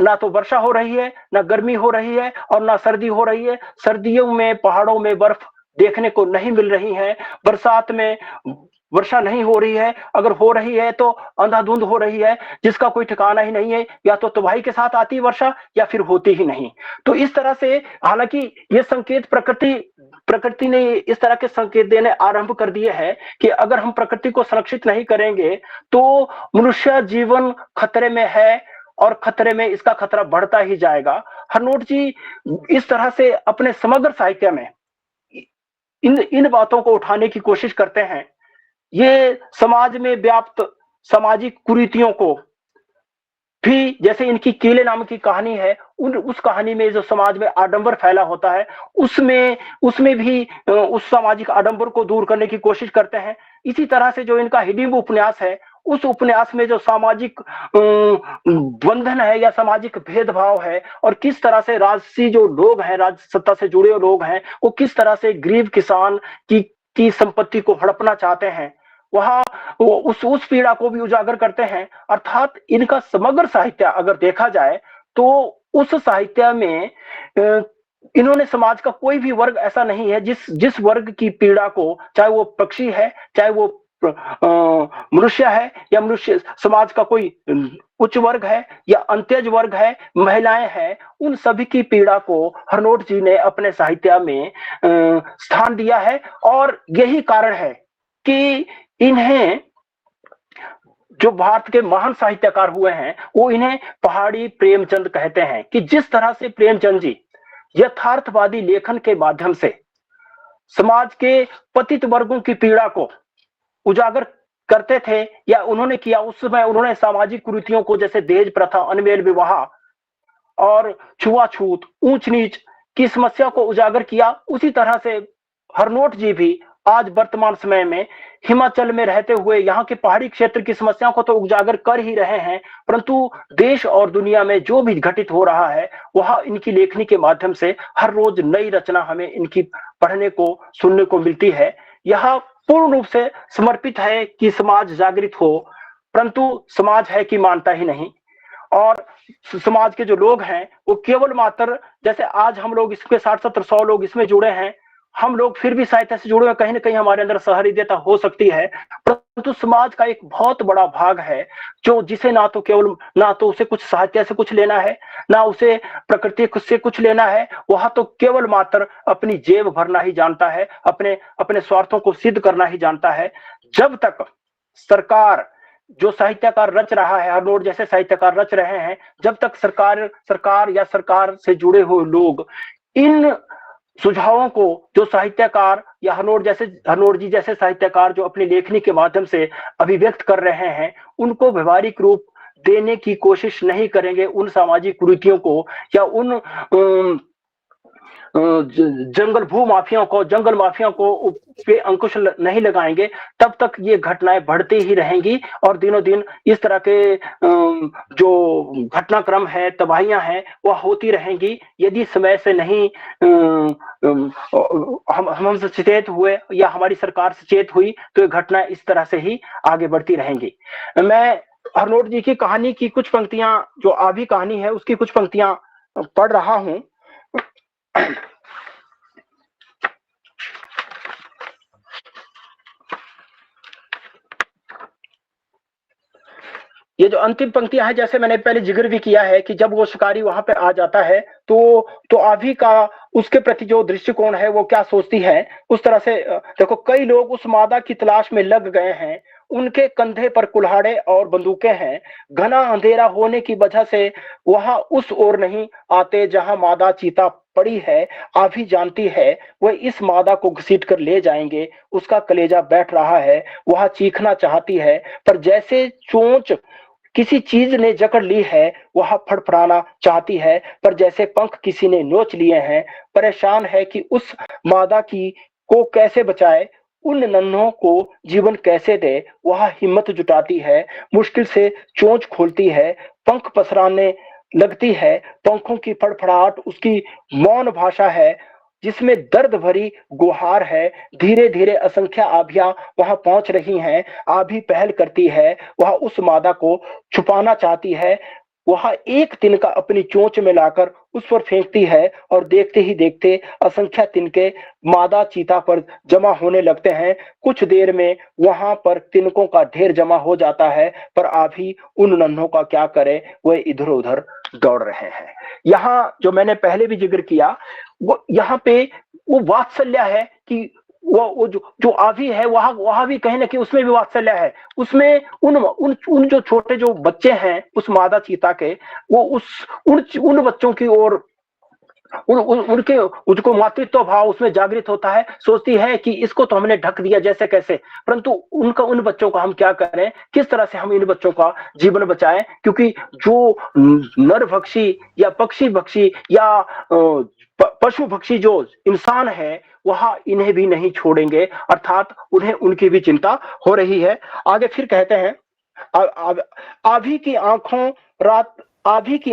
ना तो वर्षा हो रही है, ना गर्मी हो रही है और ना सर्दी हो रही है। सर्दियों में पहाड़ों में बर्फ देखने को नहीं मिल रही है। बरसात में वर्षा नहीं हो रही है, अगर हो रही है तो अंधाधुंध हो रही है, जिसका कोई ठिकाना ही नहीं है। या तो तबाही के साथ आती वर्षा या फिर होती ही नहीं। तो इस तरह से हालांकि ये संकेत प्रकृति ने इस तरह के संकेत देने आरंभ कर दिए हैं कि अगर हम प्रकृति को संरक्षित नहीं करेंगे तो मनुष्य जीवन खतरे में है और खतरे में इसका खतरा बढ़ता ही जाएगा। हरनोट जी इस तरह से अपने समग्र साहित्य में इन बातों को उठाने की कोशिश करते हैं। ये समाज में व्याप्त सामाजिक कुरीतियों को भी, जैसे इनकी केले नाम की कहानी है, उस कहानी में जो समाज में आडंबर फैला होता है उसमें भी उस सामाजिक आडंबर को दूर करने की कोशिश करते हैं। इसी तरह से जो इनका हिडिंब उपन्यास है, उस उपन्यास में जो सामाजिक बंधन है या सामाजिक भेदभाव है और किस तरह से राजसी जो लोग हैं, राज सत्ता से जुड़े हुए लोग हैं, वो किस तरह से गरीब किसान की संपत्ति को हड़पना चाहते हैं, वह उस पीड़ा को भी उजागर करते हैं। अर्थात इनका समग्र साहित्य अगर देखा जाए तो उस साहित्य में इन्होंने समाज का कोई भी वर्ग ऐसा नहीं है जिस वर्ग की पीड़ा को, चाहे वो पक्षी है, चाहे वो मनुष्य है या मनुष्य समाज का कोई उच्च वर्ग है या अंत्यज वर्ग है, महिलाएं हैं, उन सभी की पीड़ा को हरनोट जी ने अपने साहित्य में स्थान दिया है। और यही कारण है कि इन्हें जो भारत के महान साहित्यकार हुए हैं वो इन्हें पहाड़ी प्रेमचंद कहते हैं। कि जिस तरह से प्रेमचंद जी यथार्थवादी लेखन के माध्यम से समाज के पतित वर्गों की पीड़ा को उजागर करते थे या उन्होंने किया, उस समय उन्होंने सामाजिक कुरीतियों को, जैसे दहेज प्रथा, अनमेल विवाह और छुआछूत, ऊंच नीच की समस्या को उजागर किया। उसी तरह से हरनोट जी भी आज वर्तमान समय में हिमाचल में रहते हुए यहाँ के पहाड़ी क्षेत्र की समस्याओं को तो उजागर कर ही रहे हैं, परंतु देश और दुनिया में जो भी घटित हो रहा है वह इनकी लेखनी के माध्यम से हर रोज नई रचना हमें इनकी पढ़ने को, सुनने को मिलती है। यह पूर्ण रूप से समर्पित है कि समाज जागृत हो, परंतु समाज है कि मानता ही नहीं। और समाज के जो लोग हैं वो केवल मात्र, जैसे आज हम लोग इसके 60-70-100 लोग इसमें जुड़े हैं, हम लोग फिर भी साहित्य से जुड़े हुए, कहीं ना कहीं हमारे अंदर सहृदयता हो सकती है, परंतु समाज का एक बहुत बड़ा भाग है जो जिसे ना तो उसे कुछ साहित्य से कुछ लेना है, ना उसे प्रकृति से कुछ लेना है। वह तो केवल मात्र अपनी जेब भरना ही जानता है, अपने स्वार्थों को सिद्ध करना ही जानता है। जब तक सरकार, जो साहित्यकार रच रहा है, हरनोट जैसे साहित्यकार रच रहे हैं, जब तक सरकार या सरकार से जुड़े हुए लोग इन सुझावों को, जो साहित्यकार या हरनोट जी जैसे साहित्यकार जो अपनी लेखनी के माध्यम से अभिव्यक्त कर रहे हैं, उनको व्यवहारिक रूप देने की कोशिश नहीं करेंगे, उन सामाजिक कुरीतियों को या उन जंगल माफियाओं को पे अंकुश नहीं लगाएंगे, तब तक ये घटनाएं बढ़ती ही रहेंगी और दिनों दिन इस तरह के जो घटनाक्रम है, तबाहियां हैं, वह होती रहेंगी। यदि समय से नहीं हम सचेत हुए या हमारी सरकार सचेत हुई तो ये घटनाएं इस तरह से ही आगे बढ़ती रहेंगी। मैं हरनोट जी की कहानी की कुछ पंक्तियां, जो आधी कहानी है उसकी कुछ पंक्तियां पढ़ रहा हूं। ये जो अंतिम पंक्तियां हैं, जैसे मैंने पहले जिक्र भी किया है कि जब वो शिकारी वहां पे आ जाता है तो आभी का उसके प्रति जो दृष्टिकोण है वो क्या सोचती है, उस तरह से देखो, कई लोग उस मादा की तलाश में लग गए हैं, उनके कंधे पर कुल्हाड़े और बंदूकें हैं, घना अंधेरा होने की वजह से वह उस ओर नहीं आते जहां मादा चीता पड़ी है। आभी जानती है वह इस मादा को घसीट कर ले जाएंगे, उसका कलेजा बैठ रहा है, वह चीखना चाहती है पर जैसे चोंच किसी चीज ने जकड़ ली है, वह फड़फड़ाना चाहती है पर जैसे पंख किसी ने नोच लिए हैं। परेशान है कि उस मादा को कैसे बचाए, उन नन्हों को जीवन कैसे दे, वह हिम्मत जुटाती है, मुश्किल से चोंच खोलती है, पंख पसराने लगती है। पंखों की फड़फड़ाहट उसकी मौन भाषा है जिसमें दर्द भरी गुहार है। धीरे धीरे असंख्य आभियां वहां पहुंच रही हैं। आभी पहल करती है, वह उस मादा को छुपाना चाहती है। वह एक तिनका अपनी चोंच में लाकर उस पर फेंकती है और देखते ही देखते असंख्य तिनके मादा चीता पर जमा होने लगते हैं। कुछ देर में वहां पर तिनकों का ढेर जमा हो जाता है, पर आभी उन नन्हों का क्या करे, वे इधर उधर दौड़ रहे हैं। यहाँ जो मैंने पहले भी जिक्र किया, वो यहाँ पे वो वात्सल्य है कि वो जो आभी है, वहां भी कहीं ना कहीं उसमें भी वात्सल्य है। उसमें उन जो छोटे जो बच्चे हैं उस मादा चीता के, वो उन बच्चों की ओर उनके उसको मातृत्व भाव उसमें जागृत होता है। सोचती है कि इसको तो हमने ढक दिया जैसे कैसे, परंतु उन बच्चों का हम क्या करें, किस तरह से हम इन बच्चों का जीवन बचाएं, क्योंकि जो नर भक्षी या पक्षी भक्षी या पशु भक्षी जो इंसान है वह इन्हें भी नहीं छोड़ेंगे, अर्थात उन्हें उनकी भी चिंता हो रही है। आगे फिर कहते हैं, आभी की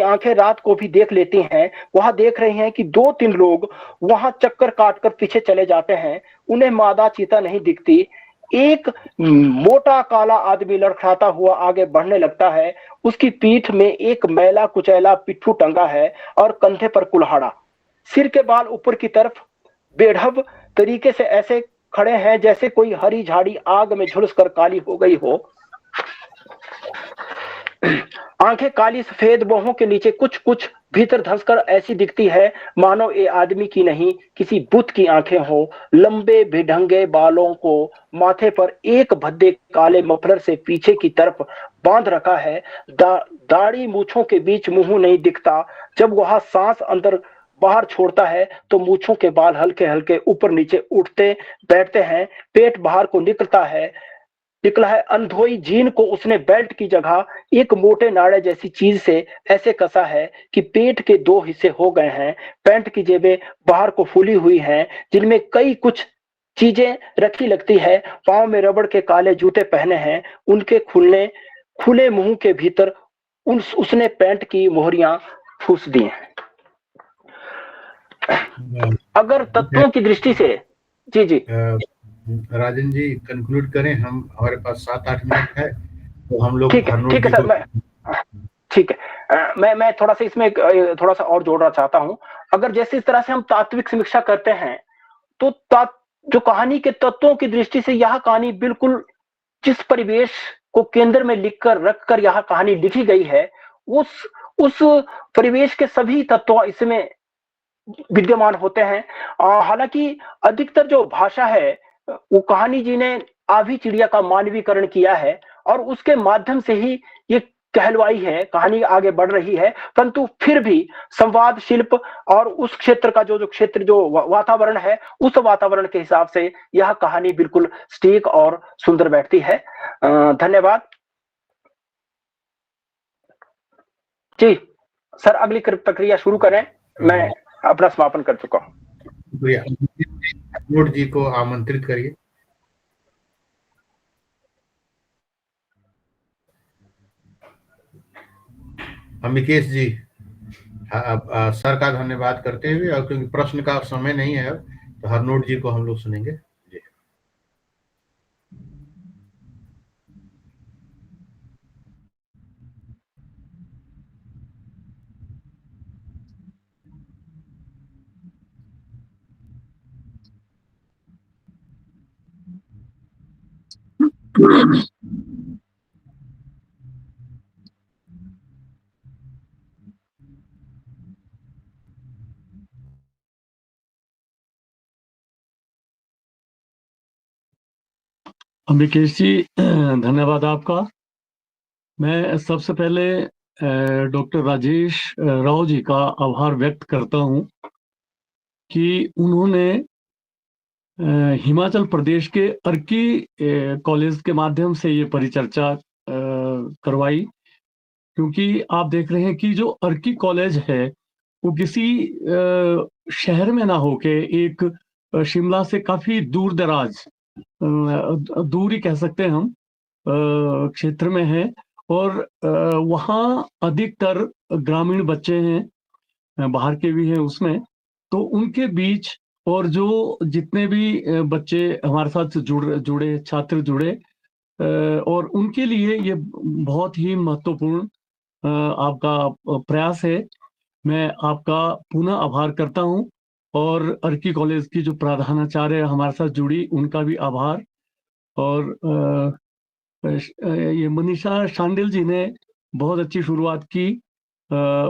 आंखें रात को भी देख लेती हैं। वहां देख रही हैं कि 2-3 लोग वहां चक्कर काटकर पीछे चले जाते हैं। उन्हें मादा चीता नहीं दिखती। एक मोटा काला आदमी लड़खड़ाता हुआ आगे बढ़ने लगता है। उसकी पीठ में एक मैला कुचैला पिट्ठू टंगा है और कंधे पर कुल्हाड़ा। सिर के बाल ऊपर की तरफ बेढब तरीके से ऐसे खड़े हैं जैसे कोई हरी झाड़ी आग में झुलसकर काली हो गई हो। आंखें काली सफेद बाहों के नीचे कुछ कुछ भीतर धंसकर ऐसी दिखती है मानो ये आदमी की नहीं किसी बुत की आंखें हो। लंबे बेढंगे बालों को माथे पर एक भद्दे काले मफलर से पीछे की तरफ बांध रखा है। दाढ़ी मूछों के बीच मुंह नहीं दिखता। जब वह सांस अंदर बाहर छोड़ता है तो मूछों के बाल हल्के हल्के ऊपर नीचे उठते बैठते हैं। पेट बाहर को निकला है। अनधोई जीन को उसने बेल्ट की जगह एक मोटे नाड़े जैसी चीज से ऐसे कसा है कि पेट के 2 हिस्से हो गए हैं। पैंट की जेबें बाहर को फूली हुई हैं जिनमें कई कुछ चीजें रखी लगती है। पांव में रबड़ के काले जूते पहने हैं। उनके खुले मुंह के भीतर उसने पैंट की मोहरियां फूस दी हैं। अगर तत्वों की दृष्टि से जी राजन जी कंक्लूड करें, हम हमारे पास 7-8 मिनट है तो हम लोग ठीक है सर, ठीक है। मैं थोड़ा सा इसमें थोड़ा सा और जोड़ना चाहता हूं। अगर जैसे इस तरह से हम तात्विक समीक्षा करते हैं तो जो कहानी के तत्वों की दृष्टि से यह कहानी बिल्कुल जिस परिवेश को केंद्र में रखकर यह कहानी लिखी गई है उस परिवेश के सभी तत्व इसमें विद्यमान होते हैं। हालांकि अधिकतर जो भाषा है वो कहानी जी ने आभी चिड़िया का मानवीकरण किया है और उसके माध्यम से ही ये कहलवाई है, कहानी आगे बढ़ रही है। परंतु फिर भी संवाद शिल्प और उस क्षेत्र का जो वातावरण है उस वातावरण के हिसाब से यह कहानी बिल्कुल सटीक और सुंदर बैठती है। धन्यवाद जी सर, अगली प्रक्रिया शुरू करें। मैं अपना समापन कर चुका हूं। नोट जी को आमंत्रित करिए। अमिकेश जी सर का धन्यवाद करते हुए, और क्योंकि प्रश्न का समय नहीं है तो हरनोट जी को हम लोग सुनेंगे। अम्बिकेश जी धन्यवाद आपका। मैं सबसे पहले डॉक्टर राजेश राव जी का आभार व्यक्त करता हूं कि उन्होंने हिमाचल प्रदेश के अर्की कॉलेज के माध्यम से ये परिचर्चा करवाई, क्योंकि आप देख रहे हैं कि जो अर्की कॉलेज है वो किसी शहर में ना होके एक शिमला से काफी दूर दराज दूरी कह सकते हैं हम क्षेत्र में है, और वहाँ अधिकतर ग्रामीण बच्चे हैं, बाहर के भी हैं उसमें। तो उनके बीच और जो जितने भी बच्चे हमारे साथ जुड़े छात्र जुड़े, और उनके लिए ये बहुत ही महत्वपूर्ण आपका प्रयास है। मैं आपका पुनः आभार करता हूं, और अर्की कॉलेज की जो प्रधानाचार्य हमारे साथ जुड़ी उनका भी आभार। और ये मनीषा शांडिल जी ने बहुत अच्छी शुरुआत की,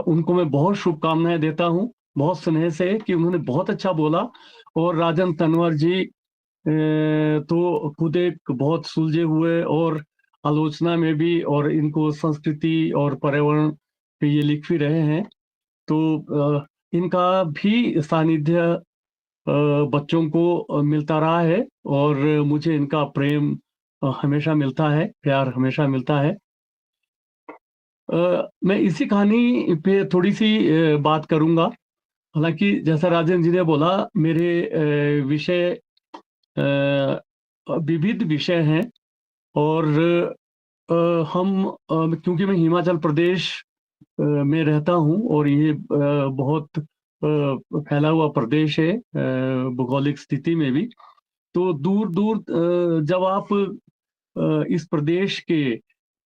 उनको मैं बहुत शुभकामनाएं देता हूं, बहुत स्नेह से, कि उन्होंने बहुत अच्छा बोला। और राजन तनवर जी तो खुद एक बहुत सुलझे हुए और आलोचना में भी, और इनको संस्कृति और पर्यावरण पे ये लिख भी रहे हैं। तो इनका भी सानिध्य बच्चों को मिलता रहा है, और मुझे इनका प्रेम हमेशा मिलता है, प्यार हमेशा मिलता है। मैं इसी कहानी पे थोड़ी सी बात करूंगा। हालांकि जैसा राजन जी ने बोला, मेरे विषय विविध विषय हैं, और क्योंकि मैं हिमाचल प्रदेश में रहता हूं, और ये बहुत फैला हुआ प्रदेश है भौगोलिक स्थिति में भी। तो दूर दूर जब आप इस प्रदेश के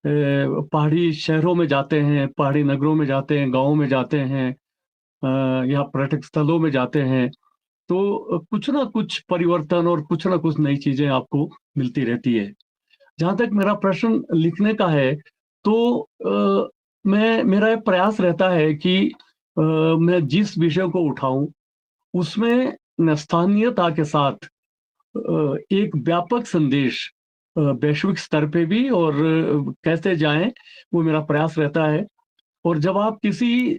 पहाड़ी शहरों में जाते हैं, पहाड़ी नगरों में जाते हैं, गांवों में जाते हैं, या पर्यटक स्थलों में जाते हैं, तो कुछ ना कुछ परिवर्तन और कुछ ना कुछ नई चीजें आपको मिलती रहती है। जहां तक मेरा प्रश्न लिखने का है, तो मेरा प्रयास रहता है कि मैं जिस विषय को उठाऊं उसमें स्थानीयता के साथ एक व्यापक संदेश वैश्विक स्तर पे भी और कैसे जाएं, वो मेरा प्रयास रहता है। और जब आप किसी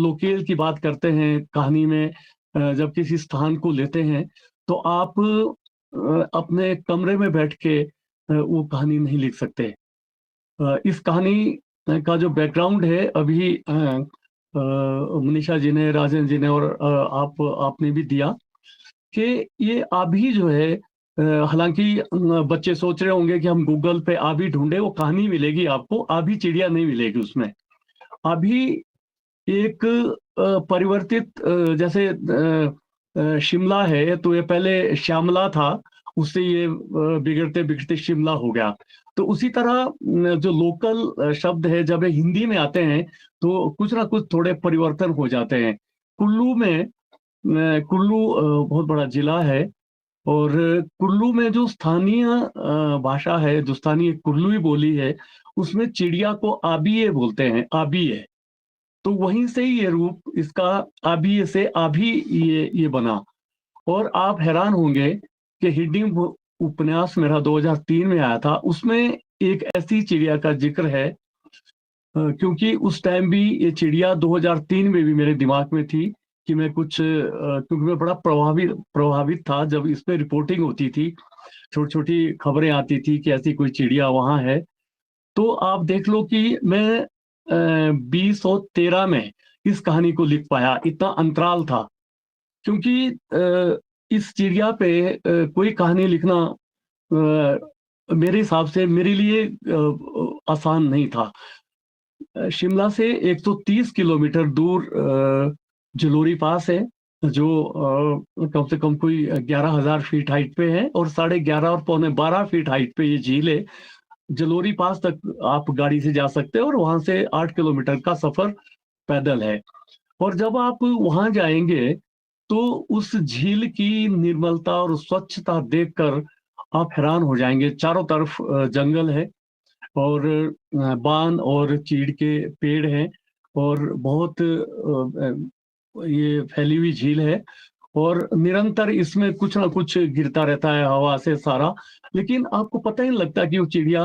लोकेल की बात करते हैं कहानी में, जब किसी स्थान को लेते हैं, तो आप अपने कमरे में बैठ के वो कहानी नहीं लिख सकते। इस कहानी का जो बैकग्राउंड है, अभी मनीषा जी ने, राजन जी ने और आपने भी दिया, कि ये आभी जो है, हालांकि बच्चे सोच रहे होंगे कि हम गूगल पे आभी ढूंढे, वो कहानी मिलेगी आपको, आभी चिड़िया नहीं मिलेगी उसमें। आभी एक परिवर्तित, जैसे शिमला है तो ये पहले श्यामला था, उससे ये बिगड़ते बिगड़ते शिमला हो गया। तो उसी तरह जो लोकल शब्द है, जब ये हिंदी में आते हैं तो कुछ ना कुछ थोड़े परिवर्तन हो जाते हैं। कुल्लू में, कुल्लू बहुत बड़ा जिला है, और कुल्लू में जो स्थानीय भाषा है, जो स्थानीय कुल्लूई बोली है, उसमें चिड़िया को आबिये बोलते हैं, आबिये। तो वहीं से ही ये रूप इसका आबिये से आभी ये बना। और आप हैरान होंगे कि हिडिंब उपन्यास मेरा 2003 में आया था, उसमें एक ऐसी चिड़िया का जिक्र है, क्योंकि उस टाइम भी ये चिड़िया 2003 में भी मेरे दिमाग में थी, कि मैं कुछ, क्योंकि मैं बड़ा प्रभावित था जब इस पे रिपोर्टिंग होती थी, छोटी छोटी खबरें आती थी कि ऐसी कोई चिड़िया वहां है। तो आप देख लो कि मैं 2013 में इस कहानी को लिख पाया, इतना अंतराल था। क्योंकि इस चिड़िया पे कोई कहानी लिखना मेरे हिसाब से मेरे लिए आसान नहीं था। शिमला से 130 किलोमीटर दूर जलोरी पास है, जो कम से कम कोई 11,000 फीट हाइट पे है, और 11.5 और 12 फीट हाइट पे ये झील है। जलोरी पास तक आप गाड़ी से जा सकते हैं, और वहां से 8 किलोमीटर का सफर पैदल है। और जब आप वहां जाएंगे तो उस झील की निर्मलता और स्वच्छता देखकर आप हैरान हो जाएंगे। चारों तरफ जंगल है, और बान और चीड़ के पेड़ हैं, और बहुत ये फैली हुई झील है, और निरंतर इसमें कुछ ना कुछ गिरता रहता है हवा से सारा। लेकिन आपको पता ही नहीं लगता कि वो चिड़िया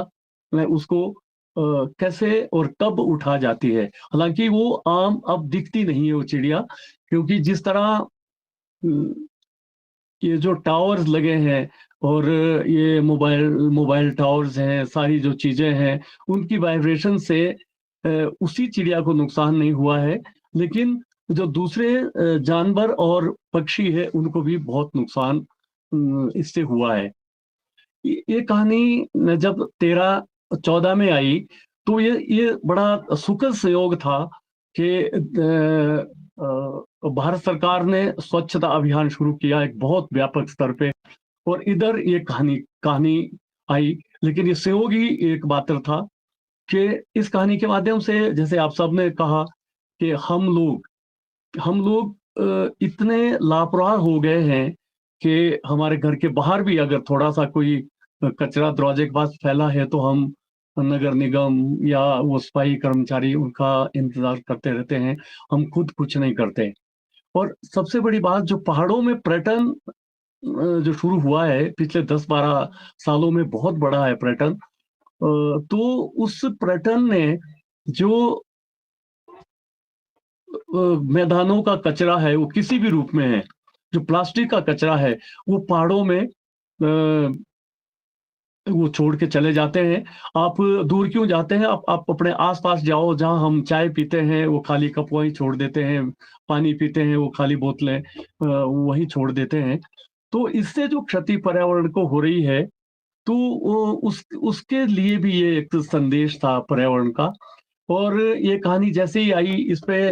उसको कैसे और कब उठा जाती है। हालांकि वो आम अब दिखती नहीं है वो चिड़िया, क्योंकि जिस तरह ये जो टावर्स लगे हैं, और ये मोबाइल टावर्स हैं, सारी जो चीजें हैं, उनकी वाइब्रेशन से उसी चिड़िया को नुकसान नहीं हुआ है, लेकिन जो दूसरे जानवर और पक्षी है उनको भी बहुत नुकसान इससे हुआ है। ये कहानी जब 13-14 में आई तो ये बड़ा सुखद संयोग था कि भारत सरकार ने स्वच्छता अभियान शुरू किया एक बहुत व्यापक स्तर पे, और इधर ये कहानी आई। लेकिन ये संयोग ही एक मात्र था कि इस कहानी के माध्यम से, जैसे आप सब ने कहा, कि हम लोग इतने लापरवाह हो गए हैं कि हमारे घर के बाहर भी अगर थोड़ा सा कोई कचरा दरवाजे के पास फैला है तो हम नगर निगम या वो सफाई कर्मचारी उनका इंतजार करते रहते हैं, हम खुद कुछ नहीं करते। और सबसे बड़ी बात, जो पहाड़ों में पर्यटन जो शुरू हुआ है पिछले 10-12 सालों में, बहुत बड़ा है पर्यटन। तो उस पर्यटन ने जो मैदानों का कचरा है वो किसी भी रूप में है, जो प्लास्टिक का कचरा है वो पहाड़ों में वो छोड़ के चले जाते हैं। आप दूर क्यों जाते हैं, आप अपने आसपास जाओ, जहां हम चाय पीते हैं वो खाली कप वहीं छोड़ देते हैं, पानी पीते हैं वो खाली बोतलें वहीं छोड़ देते हैं। तो इससे जो क्षति पर्यावरण को हो रही है, तो उसके लिए भी ये एक संदेश था पर्यावरण का। और ये कहानी जैसे ही आई, इस पे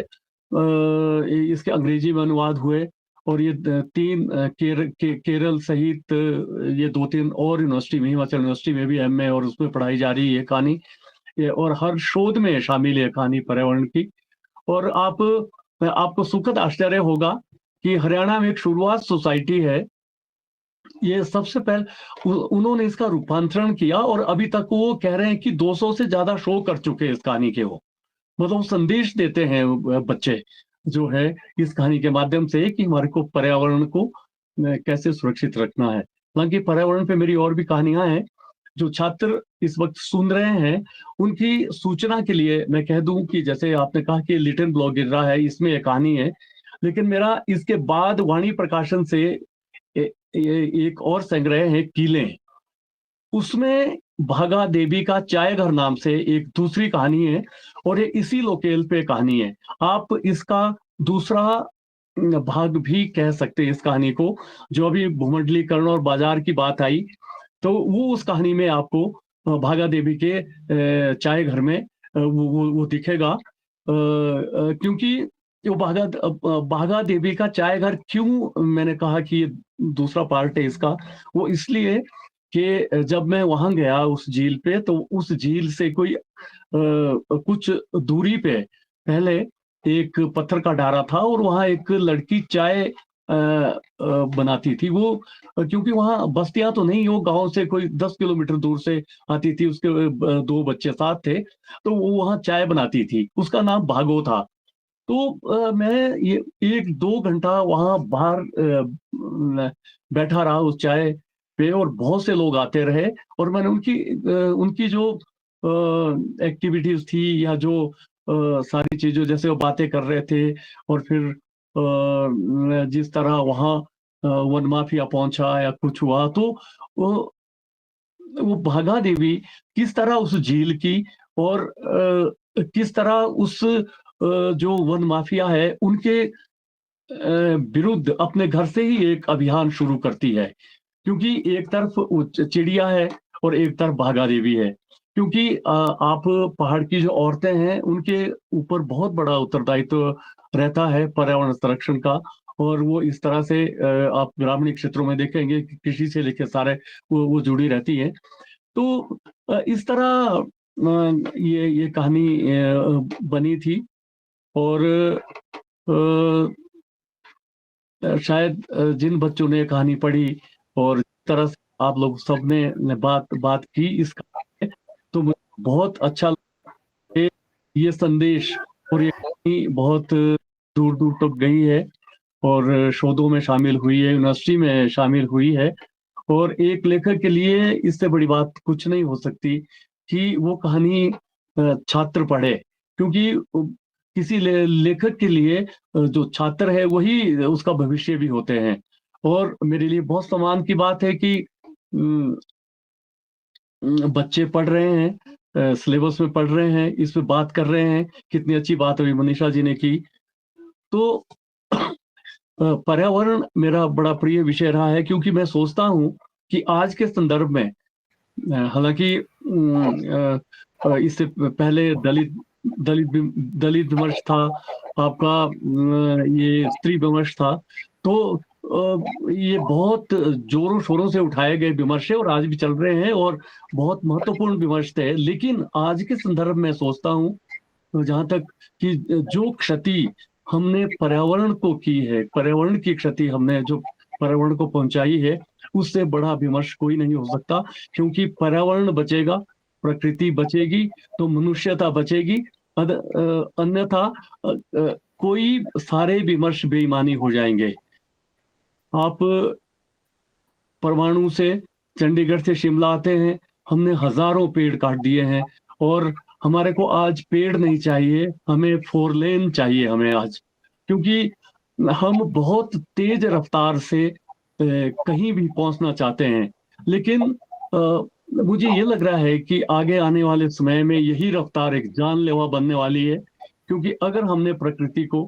इसके अंग्रेजी में अनुवाद हुए, और ये 3 केरल सहित ये 2-3 और यूनिवर्सिटी में, हिमाचल यूनिवर्सिटी में भी एमए और उसमें पढ़ाई जा रही है कहानी, और हर शोध में शामिल है कहानी पर्यावरण की। और आपको सुखद आश्चर्य होगा कि हरियाणा में एक शुरुआत सोसाइटी है, ये सबसे पहले उन्होंने इसका रूपांतरण किया, और अभी तक वो कह रहे हैं कि 200 से ज्यादा शो कर चुके हैं इस कहानी के। वो मतलब संदेश देते हैं बच्चे जो है इस कहानी के माध्यम से कि हमारे को पर्यावरण को कैसे सुरक्षित रखना है। हालांकि पर्यावरण पे मेरी और भी कहानियां हैं। जो छात्र इस वक्त सुन रहे हैं उनकी सूचना के लिए मैं कह दूं कि जैसे आपने कहा कि लिटिल ब्लॉक गिर रहा है, इसमें एक कहानी है, लेकिन मेरा इसके बाद वाणी प्रकाशन से एक और संग्रह है कीले, उसमें भागा देवी का चाय घर नाम से एक दूसरी कहानी है, और ये इसी लोकेल पे कहानी है। आप इसका दूसरा भाग भी कह सकते हैं इस कहानी को। जो अभी भूमंडलीकरण और बाजार की बात आई, तो वो उस कहानी में आपको भागा देवी के चाय घर में वो दिखेगा। क्योंकि वो भागा देवी का चाय घर, क्यों मैंने कहा कि ये दूसरा पार्ट है इसका, वो इसलिए कि जब मैं वहां गया उस झील पे, तो उस झील से कोई कुछ दूरी पे पहले एक पत्थर का डारा था, और वहां एक लड़की चाय बनाती थी। वो क्योंकि वहां बस्तियां तो नहीं, वो गांव से कोई 10 किलोमीटर दूर से आती थी, उसके 2 बच्चे साथ थे, तो वो वहां चाय बनाती थी, उसका नाम भागो था। तो मैं ये 1-2 घंटा वहां बाहर बैठा रहा उस चाय पे, और बहुत से लोग आते रहे, और मैंने उनकी जो एक्टिविटीज थी या जो सारी चीजों, जैसे वो बातें कर रहे थे, और फिर जिस तरह वहाँ वन माफिया पहुंचा या कुछ हुआ, तो वो भागा देवी किस तरह उस झील की, और किस तरह उस जो वन माफिया है उनके विरुद्ध अपने घर से ही एक अभियान शुरू करती है। क्योंकि एक तरफ चिड़िया है और एक तरफ भागा देवी है। क्योंकि आप पहाड़ की जो औरतें हैं उनके ऊपर बहुत बड़ा उत्तरदायित्व रहता है पर्यावरण संरक्षण का, और वो इस तरह से आप ग्रामीण क्षेत्रों में देखेंगे कि कृषि से लेकर सारे वो जुड़ी रहती है। तो इस तरह ये कहानी बनी थी, और शायद जिन बच्चों ने कहानी पढ़ी और जिस तरह से आप लोग सबने बात की इस कहानी में, तो मुझे बहुत अच्छा लगा। ये संदेश और ये कहानी बहुत दूर दूर तक गई है, और शोधों में शामिल हुई है, यूनिवर्सिटी में शामिल हुई है, और एक लेखक के लिए इससे बड़ी बात कुछ नहीं हो सकती कि वो कहानी छात्र पढ़े। क्योंकि किसी लेखक के लिए जो छात्र है वही उसका भविष्य भी होते हैं। और मेरे लिए बहुत सम्मान की बात है कि बच्चे पढ़ रहे हैं, सिलेबस में पढ़ रहे हैं, इस पे बात कर रहे हैं। कितनी अच्छी बात अभी मनीषा जी ने की। तो पर्यावरण मेरा बड़ा प्रिय विषय रहा है, क्योंकि मैं सोचता हूँ कि आज के संदर्भ में, हालांकि इससे पहले दलित विमर्श था आपका, ये स्त्री विमर्श था, तो ये बहुत जोरों शोरों से उठाए गए विमर्श है और आज भी चल रहे हैं और बहुत महत्वपूर्ण विमर्श थे। लेकिन आज के संदर्भ में सोचता हूँ, जहां तक कि जो क्षति हमने पर्यावरण को की है, पर्यावरण की क्षति हमने जो पर्यावरण को पहुंचाई है, उससे बड़ा विमर्श कोई नहीं हो सकता। क्योंकि पर्यावरण बचेगा, प्रकृति बचेगी, तो मनुष्यता बचेगी। अन्यथा कोई सारे विमर्श बेईमानी हो जाएंगे। आप परमाणु से चंडीगढ़ से शिमला आते हैं, हमने हजारों पेड़ काट दिए हैं और हमारे को आज पेड़ नहीं चाहिए, हमें 4 लेन चाहिए हमें आज, क्योंकि हम बहुत तेज रफ्तार से कहीं भी पहुंचना चाहते हैं। लेकिन मुझे ये लग रहा है कि आगे आने वाले समय में यही रफ्तार एक जानलेवा बनने वाली है, क्योंकि अगर हमने प्रकृति को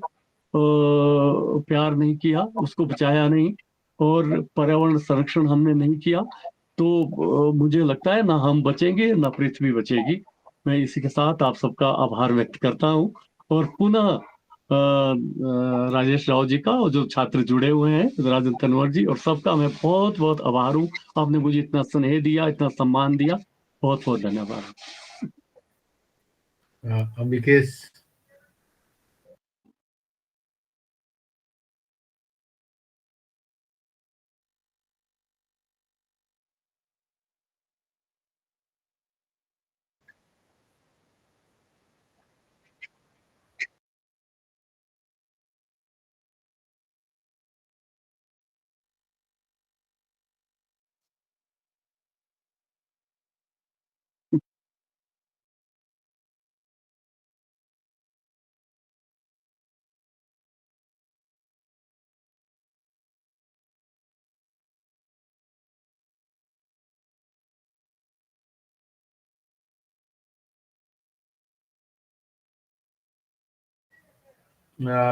प्यार नहीं किया, उसको बचाया नहीं और पर्यावरण संरक्षण हमने नहीं किया, तो मुझे लगता है ना हम बचेंगे ना पृथ्वी बचेगी। मैं इसी के साथ आप सबका आभार व्यक्त करता हूं और पुनः राजेश राव जी का और जो छात्र जुड़े हुए हैं, राजन तनवर जी और सबका मैं बहुत बहुत आभार हूं। आपने मुझे इतना स्नेह दिया, इतना सम्मान दिया, बहुत बहुत धन्यवाद। अंबिकेश।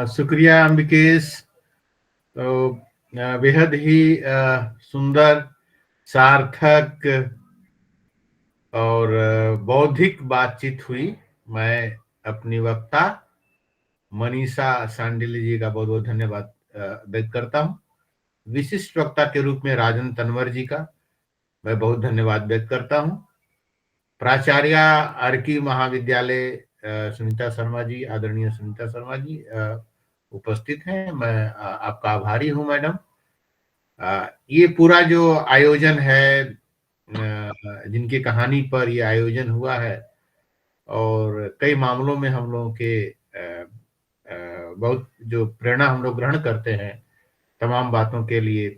शुक्रिया अंबिकेश। तो बेहद ही सुंदर, सार्थक और बौद्धिक बातचीत हुई। मैं अपनी वक्ता मनीषा शांडिल्य जी का बहुत बहुत धन्यवाद व्यक्त करता हूँ। विशिष्ट वक्ता के रूप में राजन तनवर जी का मैं बहुत धन्यवाद व्यक्त करता हूँ। प्राचार्य आरकी महाविद्यालय सुनीता शर्मा जी, आदरणीय सुनीता शर्मा जी उपस्थित हैं। मैं आपका आभारी हूँ मैडम। ये पूरा जो आयोजन है, जिनकी कहानी पर ये आयोजन हुआ है और कई मामलों में हम लोगों के बहुत जो प्रेरणा हम लोग ग्रहण करते हैं, तमाम बातों के लिए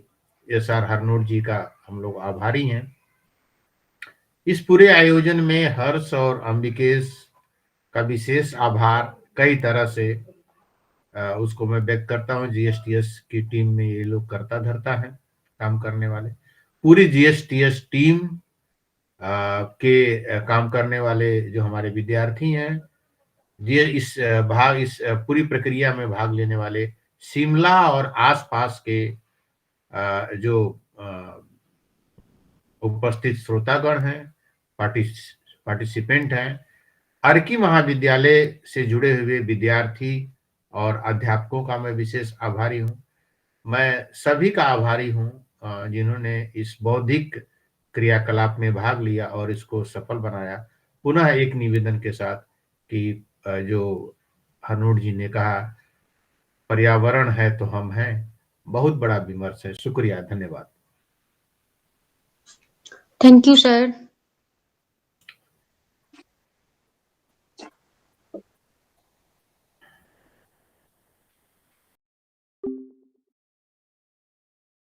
SR हरनोट जी का हम लोग आभारी हैं। इस पूरे आयोजन में हर्ष और अंबिकेश का विशेष आभार कई तरह से उसको मैं व्यक्त करता हूँ। GSTS की टीम में ये लोग करता धरता है काम करने वाले, पूरी GSTS टीम के काम करने वाले जो हमारे विद्यार्थी हैं, इस पूरी प्रक्रिया में भाग लेने वाले शिमला और आसपास के जो उपस्थित श्रोतागण हैं, पार्टिसिपेंट हैं, आरकी महाविद्यालय से जुड़े हुए विद्यार्थी और अध्यापकों का मैं विशेष आभारी हूँ। मैं सभी का आभारी हूँ जिन्होंने इस बौद्धिक क्रियाकलाप में भाग लिया और इसको सफल बनाया। पुनः एक निवेदन के साथ कि जो हरनोट जी ने कहा, पर्यावरण है तो हम हैं, बहुत बड़ा विमर्श है। शुक्रिया, धन्यवाद। Thank you sir.